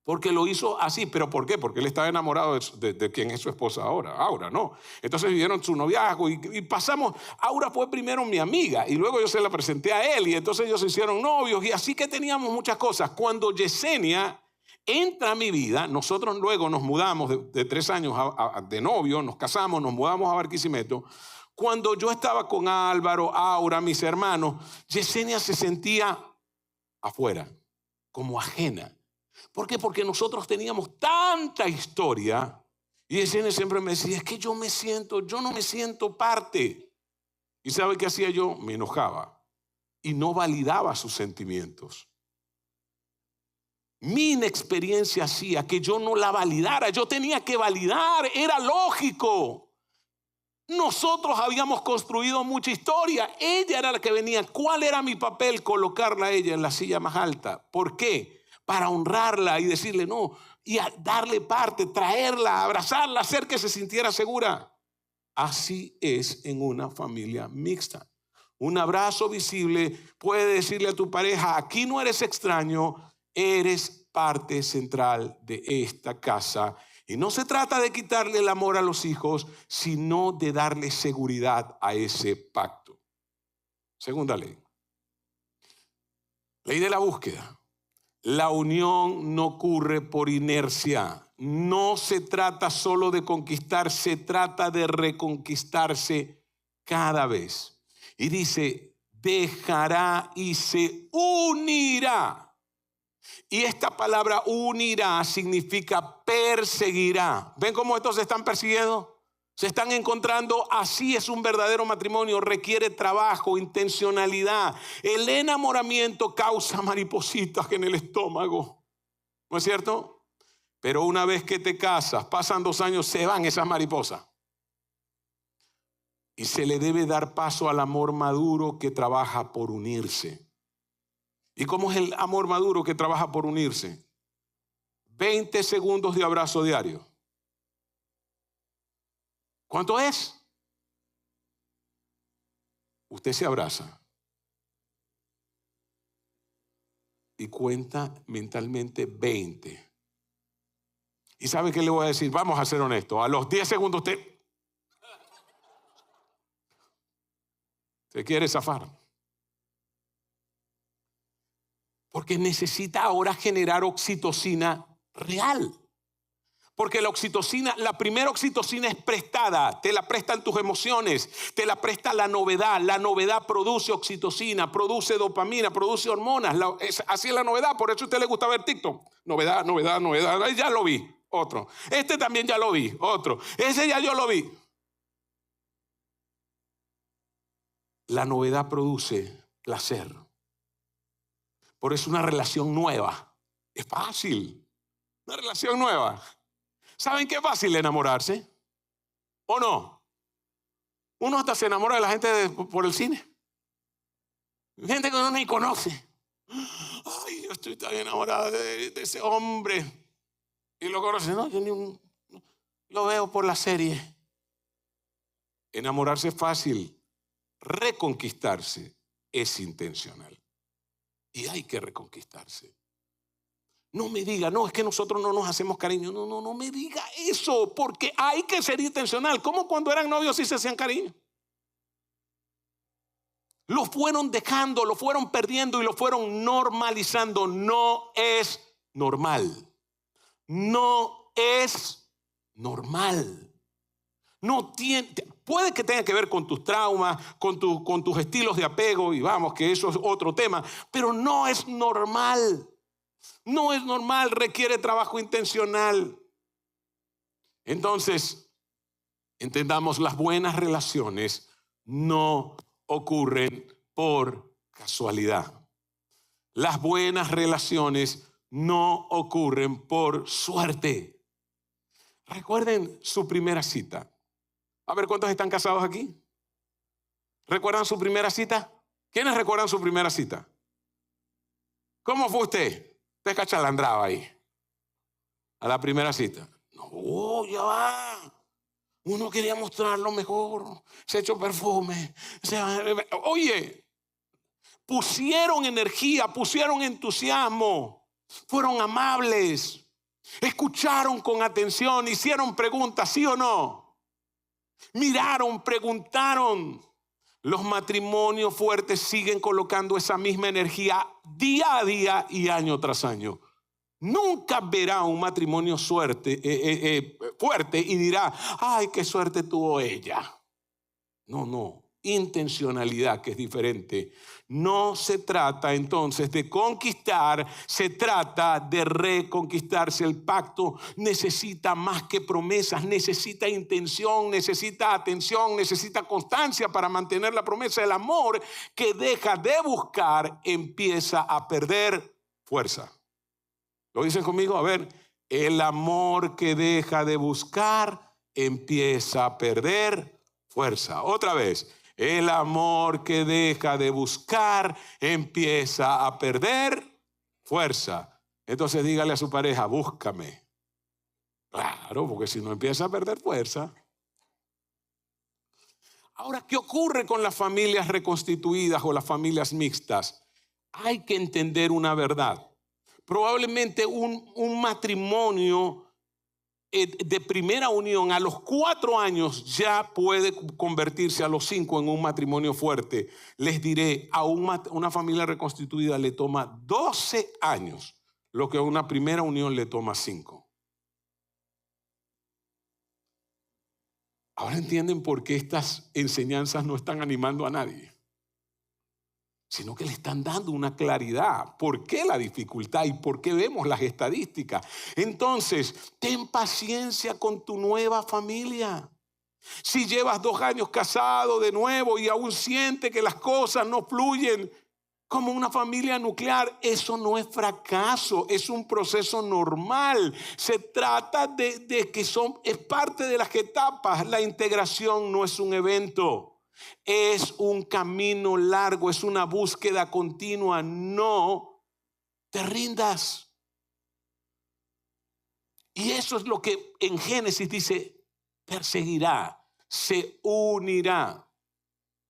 Porque lo hizo así. ¿Pero por qué? Porque él estaba enamorado de quien es su esposa ahora. Aura, ¿no? Entonces vivieron su noviazgo y pasamos. Aura fue primero mi amiga y luego yo se la presenté a él y entonces ellos se hicieron novios y así que teníamos muchas cosas. Cuando Yesenia entra a mi vida, nosotros luego nos mudamos de 3 años de novio, nos casamos, nos mudamos a Barquisimeto. Cuando yo estaba con Álvaro, Aura, mis hermanos, Yesenia se sentía afuera, como ajena. ¿Por qué? Porque nosotros teníamos tanta historia y Yesenia siempre me decía, es que yo no me siento parte. ¿Y sabe qué hacía yo? Me enojaba y no validaba sus sentimientos. Mi inexperiencia hacía que yo no la validara, yo tenía que validar, era lógico. Nosotros habíamos construido mucha historia, ella era la que venía. ¿Cuál era mi papel? Colocarla a ella en la silla más alta. ¿Por qué? Para honrarla y decirle no, y darle parte, traerla, abrazarla, hacer que se sintiera segura. Así es en una familia mixta. Un abrazo visible puede decirle a tu pareja, aquí no eres extraño, eres parte central de esta casa. Y no se trata de quitarle el amor a los hijos, sino de darle seguridad a ese pacto. Segunda ley. Ley de la búsqueda. La unión no ocurre por inercia. No se trata solo de conquistar, se trata de reconquistarse cada vez. Y dice, dejará y se unirá. Y esta palabra unirá significa perseguirá. ¿Ven cómo estos se están persiguiendo? Se están encontrando. Así es un verdadero matrimonio. Requiere trabajo, intencionalidad. El enamoramiento causa maripositas en el estómago. ¿No es cierto? Pero una vez que te casas, pasan 2 años, se van esas mariposas. Y se le debe dar paso al amor maduro que trabaja por unirse. ¿Y cómo es el amor maduro que trabaja por unirse? 20 segundos de abrazo diario. ¿Cuánto es? Usted se abraza y cuenta mentalmente 20. ¿Y sabe qué le voy a decir? Vamos a ser honestos. A los 10 segundos usted se quiere zafar. Porque necesita ahora generar oxitocina real. Porque la oxitocina, la primera oxitocina es prestada, te la prestan tus emociones, te la presta la novedad. La novedad produce oxitocina, produce dopamina, produce hormonas. Así es la novedad, por eso a usted le gusta ver TikTok. Novedad, novedad, novedad. Ya lo vi, otro. Este también ya lo vi, otro. Ese ya yo lo vi. La novedad produce placer. Por eso una relación nueva es fácil. Una relación nueva. ¿Saben qué es fácil enamorarse? ¿O no? Uno hasta se enamora de la gente por el cine. Gente que uno ni conoce. Ay, yo estoy tan enamorada de ese hombre. Y lo conoce. No, yo lo veo por la serie. Enamorarse es fácil. Reconquistarse es intencional. Y hay que reconquistarse. No me diga, no, es que nosotros no nos hacemos cariño. No me diga eso, porque hay que ser intencional. ¿Cómo cuando eran novios sí se hacían cariño? Lo fueron dejando, lo fueron perdiendo y lo fueron normalizando. No es normal. No es normal. No tiene, puede que tenga que ver con tus traumas, con tus estilos de apego, y vamos, que eso es otro tema, pero no es normal. No es normal, requiere trabajo intencional. Entonces, entendamos, las buenas relaciones no ocurren por casualidad. Las buenas relaciones no ocurren por suerte. Recuerden su primera cita. A ver, ¿cuántos están casados aquí? ¿Recuerdan su primera cita? ¿Quiénes recuerdan su primera cita? ¿Cómo fue usted? Usted cachalandraba ahí. A la primera cita. No, ya va. Uno quería mostrar lo mejor. Se echó perfume. Oye, pusieron energía, pusieron entusiasmo. Fueron amables. Escucharon con atención. Hicieron preguntas, ¿sí o no? Miraron, preguntaron. Los matrimonios fuertes siguen colocando esa misma energía día a día y año tras año. Nunca verá un matrimonio fuerte y dirá, ay, qué suerte tuvo ella. No. Intencionalidad, que es diferente. No se trata entonces de conquistar, se trata de reconquistarse. El pacto necesita más que promesas, necesita intención, necesita atención, necesita constancia para mantener la promesa. El amor que deja de buscar empieza a perder fuerza. ¿Lo dicen conmigo? A ver, el amor que deja de buscar empieza a perder fuerza. Otra vez. El amor que deja de buscar empieza a perder fuerza. Entonces dígale a su pareja, búscame. Claro, porque si no empieza a perder fuerza. Ahora, ¿qué ocurre con las familias reconstituidas o las familias mixtas? Hay que entender una verdad. Probablemente un matrimonio de primera unión a los 4 años ya puede convertirse a los 5 en un matrimonio fuerte. Les diré, a una familia reconstituida le toma 12 años, lo que a una primera unión le toma 5. Ahora entienden por qué estas enseñanzas no están animando a nadie, sino que le están dando una claridad. ¿Por qué la dificultad y por qué vemos las estadísticas? Entonces, ten paciencia con tu nueva familia. Si llevas 2 años casado de nuevo y aún sientes que las cosas no fluyen como una familia nuclear, eso no es fracaso, es un proceso normal. Se trata de que es parte de las etapas. La integración no es un evento. Es un camino largo, es una búsqueda continua. No te rindas. Y eso es lo que en Génesis dice, perseguirá, se unirá.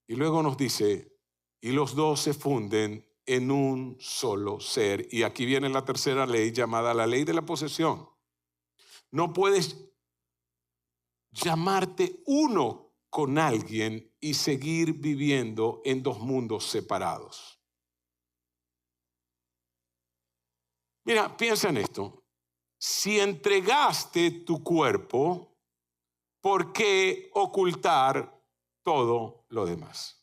Y luego nos dice, y los dos se funden en un solo ser. Y aquí viene la tercera ley, llamada la ley de la posesión. No puedes llamarte uno con alguien y seguir viviendo en 2 mundos separados. Mira, piensa en esto. Si entregaste tu cuerpo, ¿por qué ocultar todo lo demás?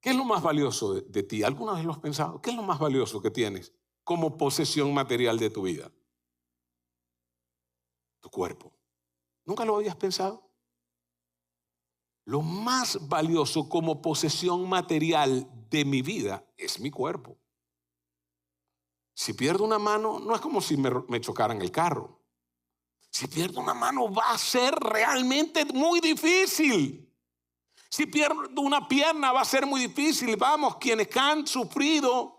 ¿Qué es lo más valioso de ti? ¿Alguna vez lo has pensado? ¿Qué es lo más valioso que tienes como posesión material de tu vida? Tu cuerpo. ¿Nunca lo habías pensado? Lo más valioso como posesión material de mi vida es mi cuerpo. Si pierdo una mano, no es como si me chocaran el carro. Si pierdo una mano, va a ser realmente muy difícil. Si pierdo una pierna, va a ser muy difícil. Vamos, quienes han sufrido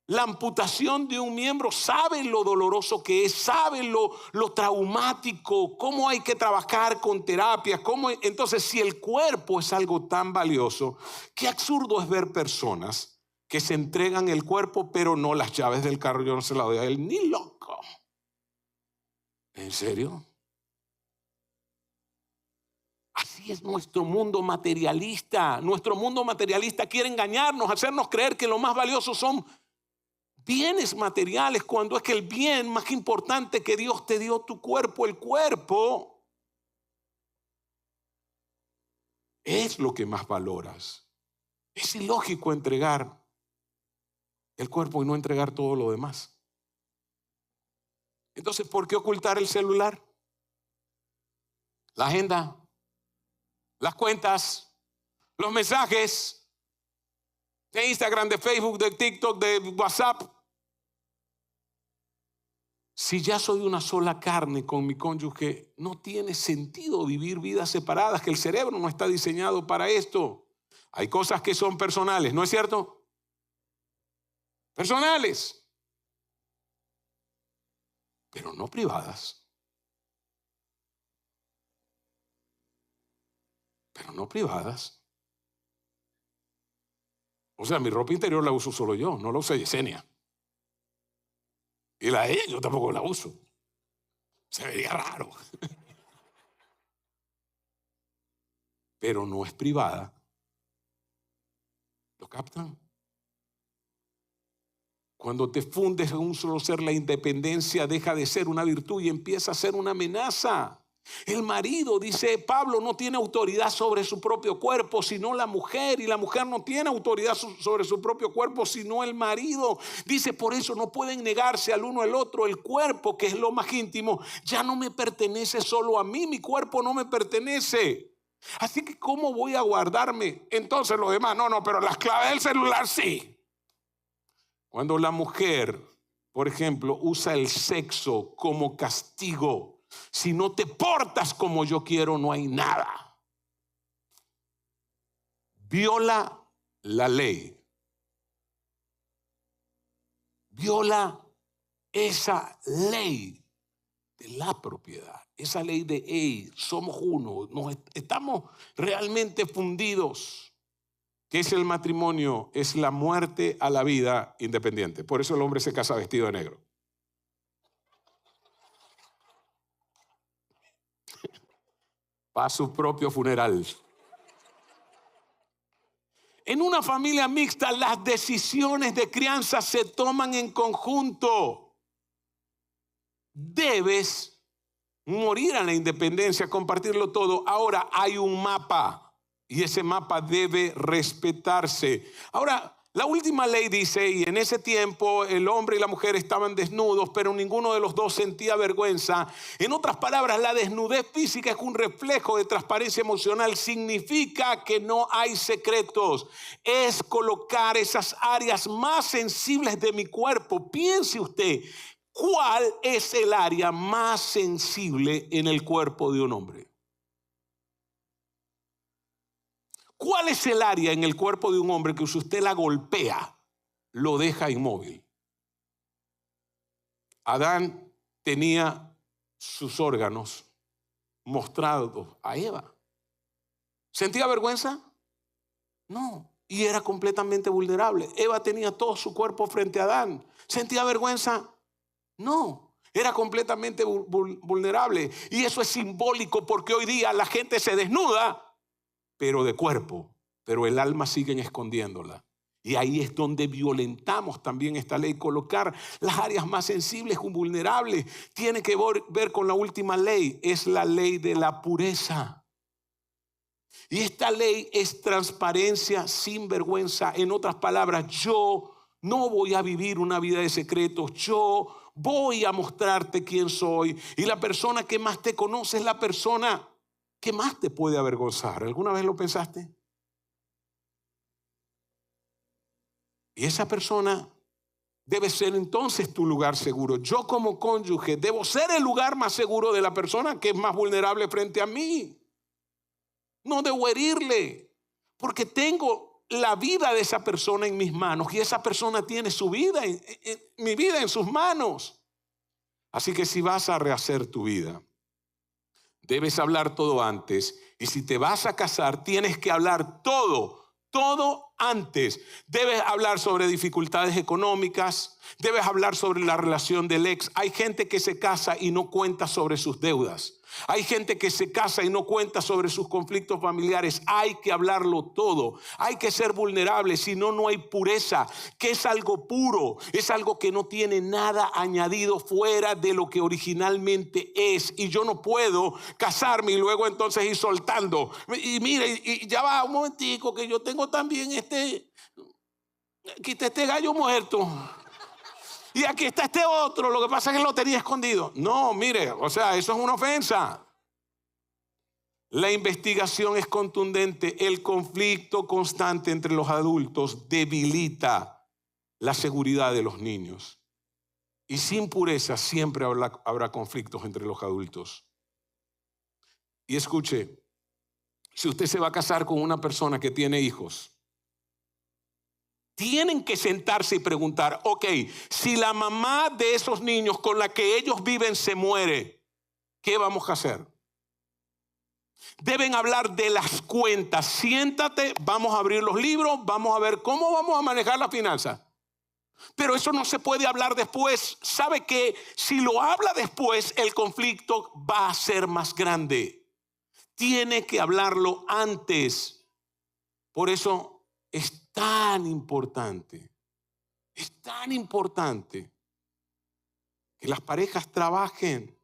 la amputación de un miembro saben lo doloroso que es, saben lo traumático, cómo hay que trabajar con terapias. Entonces, si el cuerpo es algo tan valioso, qué absurdo es ver personas que se entregan el cuerpo, pero no las llaves del carro. Yo no se las doy a él, ni loco. ¿En serio? Así es nuestro mundo materialista. Nuestro mundo materialista quiere engañarnos, hacernos creer que lo más valioso son bienes materiales, cuando es que el bien más importante que Dios te dio, tu cuerpo, el cuerpo, es lo que más valoras. Es ilógico entregar el cuerpo y no entregar todo lo demás. Entonces, ¿por qué ocultar el celular? La agenda, las cuentas, los mensajes de Instagram, de Facebook, de TikTok, de WhatsApp. Si ya soy una sola carne con mi cónyuge, no tiene sentido vivir vidas separadas, que el cerebro no está diseñado para esto. Hay cosas que son personales, ¿no es cierto? Personales, pero no privadas. Pero no privadas. O sea, mi ropa interior la uso solo yo, no la usa Yesenia. Y la de ella yo tampoco la uso. Se vería raro. Pero no es privada. ¿Lo captan? Cuando te fundes en un solo ser, la independencia deja de ser una virtud y empieza a ser una amenaza. El marido, dice Pablo, no tiene autoridad sobre su propio cuerpo, sino la mujer. Y la mujer no tiene autoridad sobre su propio cuerpo, sino el marido. Dice, por eso no pueden negarse al uno al otro. El cuerpo, que es lo más íntimo, ya no me pertenece solo a mí. Mi cuerpo no me pertenece. Así que, ¿cómo voy a guardarme? Entonces los demás, no, pero las claves del celular sí. Cuando la mujer, por ejemplo, usa el sexo como castigo, si no te portas como yo quiero, no hay nada. Viola la ley. Viola esa ley de la propiedad. Esa ley de, hey, somos uno. Estamos realmente fundidos. ¿Qué es el matrimonio? Es la muerte a la vida independiente. Por eso el hombre se casa vestido de negro. Para su propio funeral. En una familia mixta, las decisiones de crianza se toman en conjunto. Debes morir a la independencia, compartirlo todo. Ahora hay un mapa y ese mapa debe respetarse. Ahora, la última ley dice, y en ese tiempo el hombre y la mujer estaban desnudos, pero ninguno de los dos sentía vergüenza. En otras palabras, la desnudez física es un reflejo de transparencia emocional. Significa que no hay secretos. Es colocar esas áreas más sensibles de mi cuerpo. Piense usted, ¿cuál es el área más sensible en el cuerpo de un hombre? ¿Cuál es el área en el cuerpo de un hombre que si usted la golpea, lo deja inmóvil? Adán tenía sus órganos mostrados a Eva. ¿Sentía vergüenza? No. Y era completamente vulnerable. Eva tenía todo su cuerpo frente a Adán. ¿Sentía vergüenza? No. Era completamente vulnerable. Y eso es simbólico porque hoy día la gente se desnuda, pero de cuerpo, pero el alma siguen escondiéndola. Y ahí es donde violentamos también esta ley. Colocar las áreas más sensibles y vulnerables tiene que ver con la última ley, es la ley de la pureza. Y esta ley es transparencia sin vergüenza. En otras palabras, yo no voy a vivir una vida de secretos, yo voy a mostrarte quién soy. Y la persona que más te conoce es la persona ¿qué más te puede avergonzar? ¿Alguna vez lo pensaste? Y esa persona debe ser entonces tu lugar seguro. Yo como cónyuge debo ser el lugar más seguro de la persona que es más vulnerable frente a mí. No debo herirle, porque tengo la vida de esa persona en mis manos y esa persona tiene su vida, mi vida en sus manos. Así que si vas a rehacer tu vida, debes hablar todo antes. Y si te vas a casar, tienes que hablar todo antes. Debes hablar sobre dificultades económicas, debes hablar sobre la relación del ex. Hay gente que se casa y no cuenta sobre sus deudas. Hay gente que se casa y no cuenta sobre sus conflictos familiares. Hay que hablarlo todo. Hay que ser vulnerable, si no, no hay pureza. Que es algo puro, es algo que no tiene nada añadido fuera de lo que originalmente es. Y yo no puedo casarme y luego entonces ir soltando. Y mire, y ya va un momentico, que yo tengo también aquí está este gallo muerto. Y aquí está este otro, lo que pasa es que lo tenía escondido. No, mire, o sea, eso es una ofensa. La investigación es contundente. El conflicto constante entre los adultos debilita la seguridad de los niños. Y sin pureza siempre habrá conflictos entre los adultos. Y escuche, si usted se va a casar con una persona que tiene hijos, tienen que sentarse y preguntar, ok, si la mamá de esos niños con la que ellos viven se muere, ¿qué vamos a hacer? Deben hablar de las cuentas. Siéntate, vamos a abrir los libros, vamos a ver cómo vamos a manejar las finanzas. Pero eso no se puede hablar después. ¿Sabe que si lo habla después, el conflicto va a ser más grande? Tiene que hablarlo antes. Por eso es tan importante que las parejas trabajen.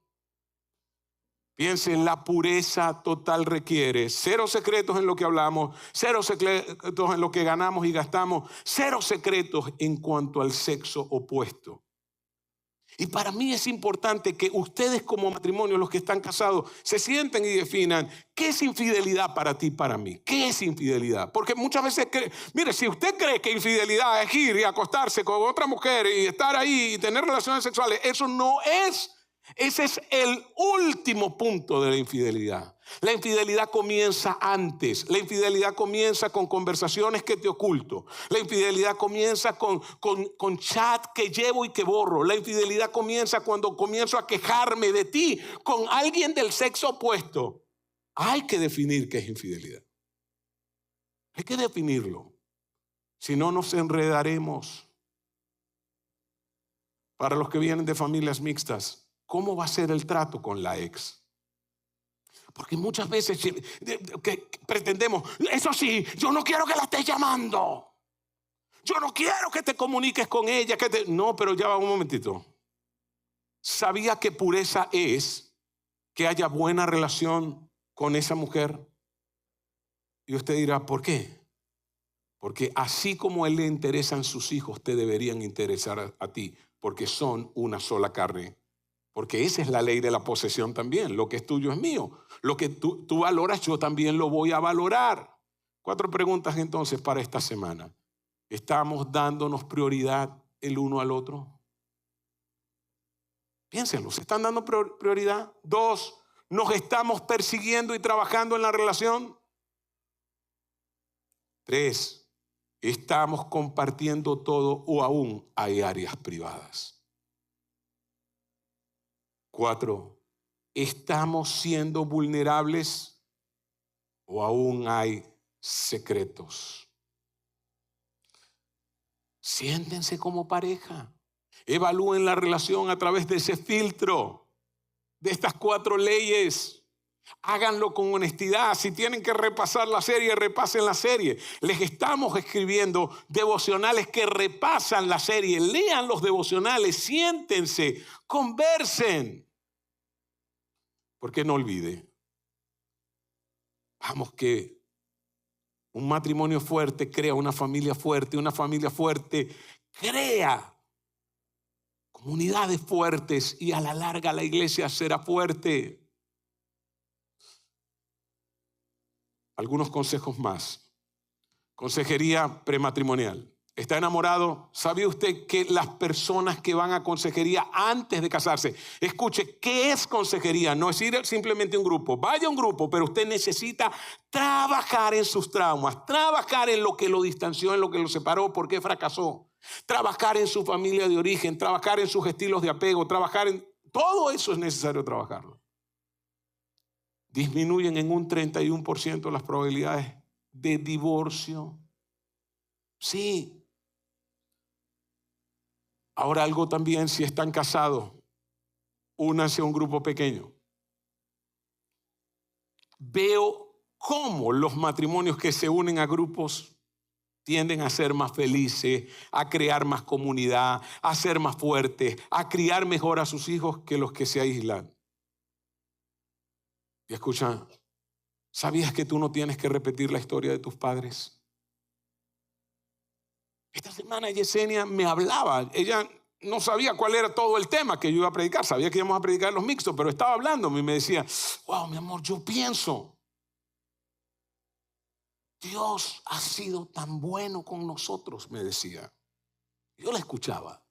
Piensen, la pureza total requiere cero secretos en lo que hablamos, cero secretos en lo que ganamos y gastamos, cero secretos en cuanto al sexo opuesto. Y para mí es importante que ustedes como matrimonio, los que están casados, se sienten y definan qué es infidelidad para ti y para mí. ¿Qué es infidelidad? Porque muchas veces, mire, si usted cree que infidelidad es ir y acostarse con otra mujer y estar ahí y tener relaciones sexuales, eso no es. Ese es el último punto de la infidelidad. La infidelidad comienza antes. La infidelidad comienza con conversaciones que te oculto. La infidelidad comienza con chat que llevo y que borro. La infidelidad comienza cuando comienzo a quejarme de ti con alguien del sexo opuesto. Hay que definir qué es infidelidad. Hay que definirlo. Si no, nos enredaremos. Para los que vienen de familias mixtas, ¿cómo va a ser el trato con la ex? Porque muchas veces que pretendemos, eso sí, yo no quiero que la estés llamando. Yo no quiero que te comuniques con ella. No, pero ya va un momentito. ¿Sabía que pureza es que haya buena relación con esa mujer? Y usted dirá, ¿por qué? Porque así como a él le interesan sus hijos, te deberían interesar a ti, porque son una sola carne. Porque esa es la ley de la posesión también. Lo que es tuyo es mío. Lo que tú valoras, yo también lo voy a valorar. 4 preguntas entonces para esta semana. ¿Estamos dándonos prioridad el uno al otro? Piénsenlo, ¿se están dando prioridad? 2, ¿nos estamos persiguiendo y trabajando en la relación? 3, ¿estamos compartiendo todo o aún hay áreas privadas? 4, ¿estamos siendo vulnerables o aún hay secretos? Siéntense como pareja. Evalúen la relación a través de ese filtro, de estas 4 leyes. Háganlo con honestidad. Si tienen que repasar la serie, repasen la serie. Les estamos escribiendo devocionales que repasan la serie. Lean los devocionales, siéntense, conversen. Porque no olvide, vamos, que un matrimonio fuerte crea una familia fuerte crea comunidades fuertes y a la larga la iglesia será fuerte. Algunos consejos más. Consejería prematrimonial. ¿Está enamorado? ¿Sabe usted que las personas que van a consejería antes de casarse, escuche, ¿qué es consejería? No es ir simplemente a un grupo. Vaya a un grupo, pero usted necesita trabajar en sus traumas, trabajar en lo que lo distanció, en lo que lo separó, por qué fracasó, trabajar en su familia de origen, trabajar en sus estilos de apego, trabajar en... Todo eso es necesario trabajarlo. Disminuyen en un 31% las probabilidades de divorcio. Sí. Ahora algo también, si están casados, únanse a un grupo pequeño. Veo cómo los matrimonios que se unen a grupos tienden a ser más felices, a crear más comunidad, a ser más fuertes, a criar mejor a sus hijos que los que se aíslan. Y escucha, ¿sabías que tú no tienes que repetir la historia de tus padres? Esta semana Yesenia me hablaba, ella no sabía cuál era todo el tema que yo iba a predicar, sabía que íbamos a predicar los mixtos, pero estaba hablándome y me decía, wow, mi amor, yo pienso, Dios ha sido tan bueno con nosotros, me decía. Yo la escuchaba.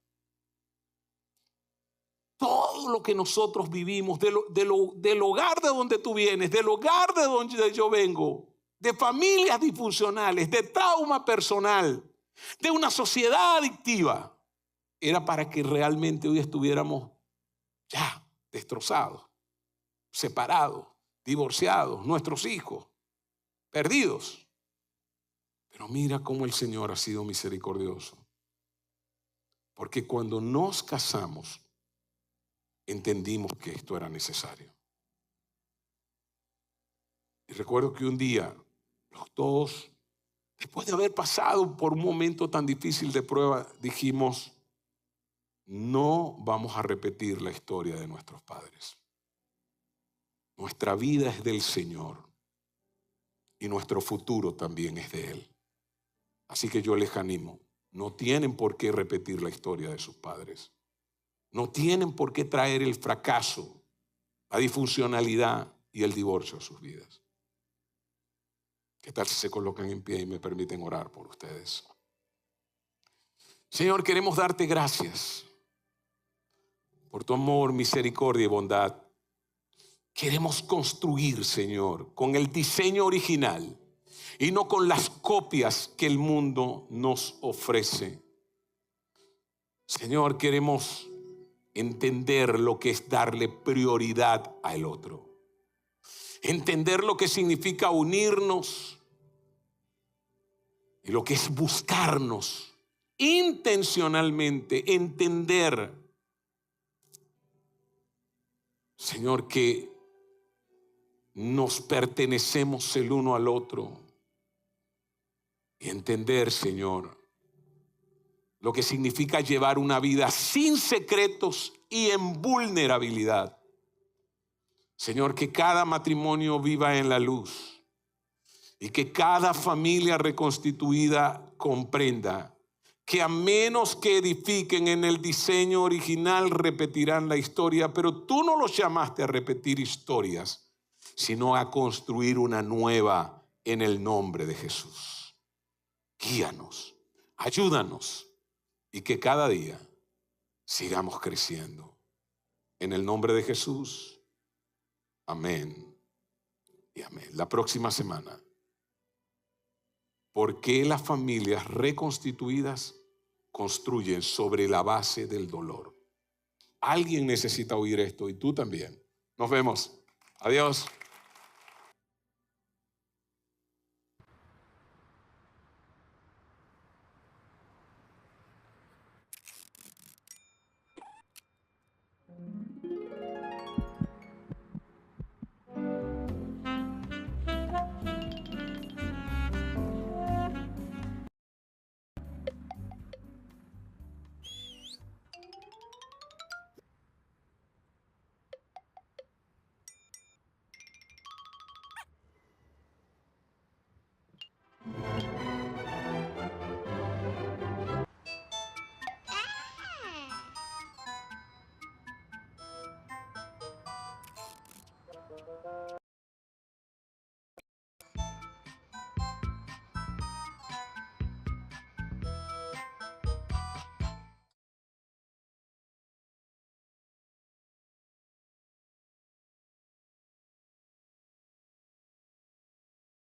Todo lo que nosotros vivimos, del hogar de donde tú vienes, del hogar de donde yo vengo, de familias disfuncionales, de trauma personal, de una sociedad adictiva, era para que realmente hoy estuviéramos ya destrozados, separados, divorciados, nuestros hijos, perdidos. Pero mira cómo el Señor ha sido misericordioso. Porque cuando nos casamos, entendimos que esto era necesario. Y recuerdo que un día, los dos, después de haber pasado por un momento tan difícil de prueba, dijimos, no vamos a repetir la historia de nuestros padres. Nuestra vida es del Señor y nuestro futuro también es de Él. Así que yo les animo, no tienen por qué repetir la historia de sus padres. No tienen por qué traer el fracaso, la disfuncionalidad y el divorcio a sus vidas. ¿Qué tal si se colocan en pie y me permiten orar por ustedes? Señor, queremos darte gracias por tu amor, misericordia y bondad. Queremos construir, Señor, con el diseño original y no con las copias que el mundo nos ofrece. Señor, queremos entender lo que es darle prioridad al otro. Entender lo que significa unirnos y lo que es buscarnos intencionalmente. Entender, Señor, que nos pertenecemos el uno al otro. Y entender, Señor, lo que significa llevar una vida sin secretos y en vulnerabilidad. Señor, que cada matrimonio viva en la luz y que cada familia reconstituida comprenda que a menos que edifiquen en el diseño original repetirán la historia, pero tú no los llamaste a repetir historias, sino a construir una nueva en el nombre de Jesús. Guíanos, ayúdanos y que cada día sigamos creciendo. En el nombre de Jesús. Amén y amén. La próxima semana, ¿por qué las familias reconstituidas construyen sobre la base del dolor? Alguien necesita oír esto y tú también. Nos vemos. Adiós.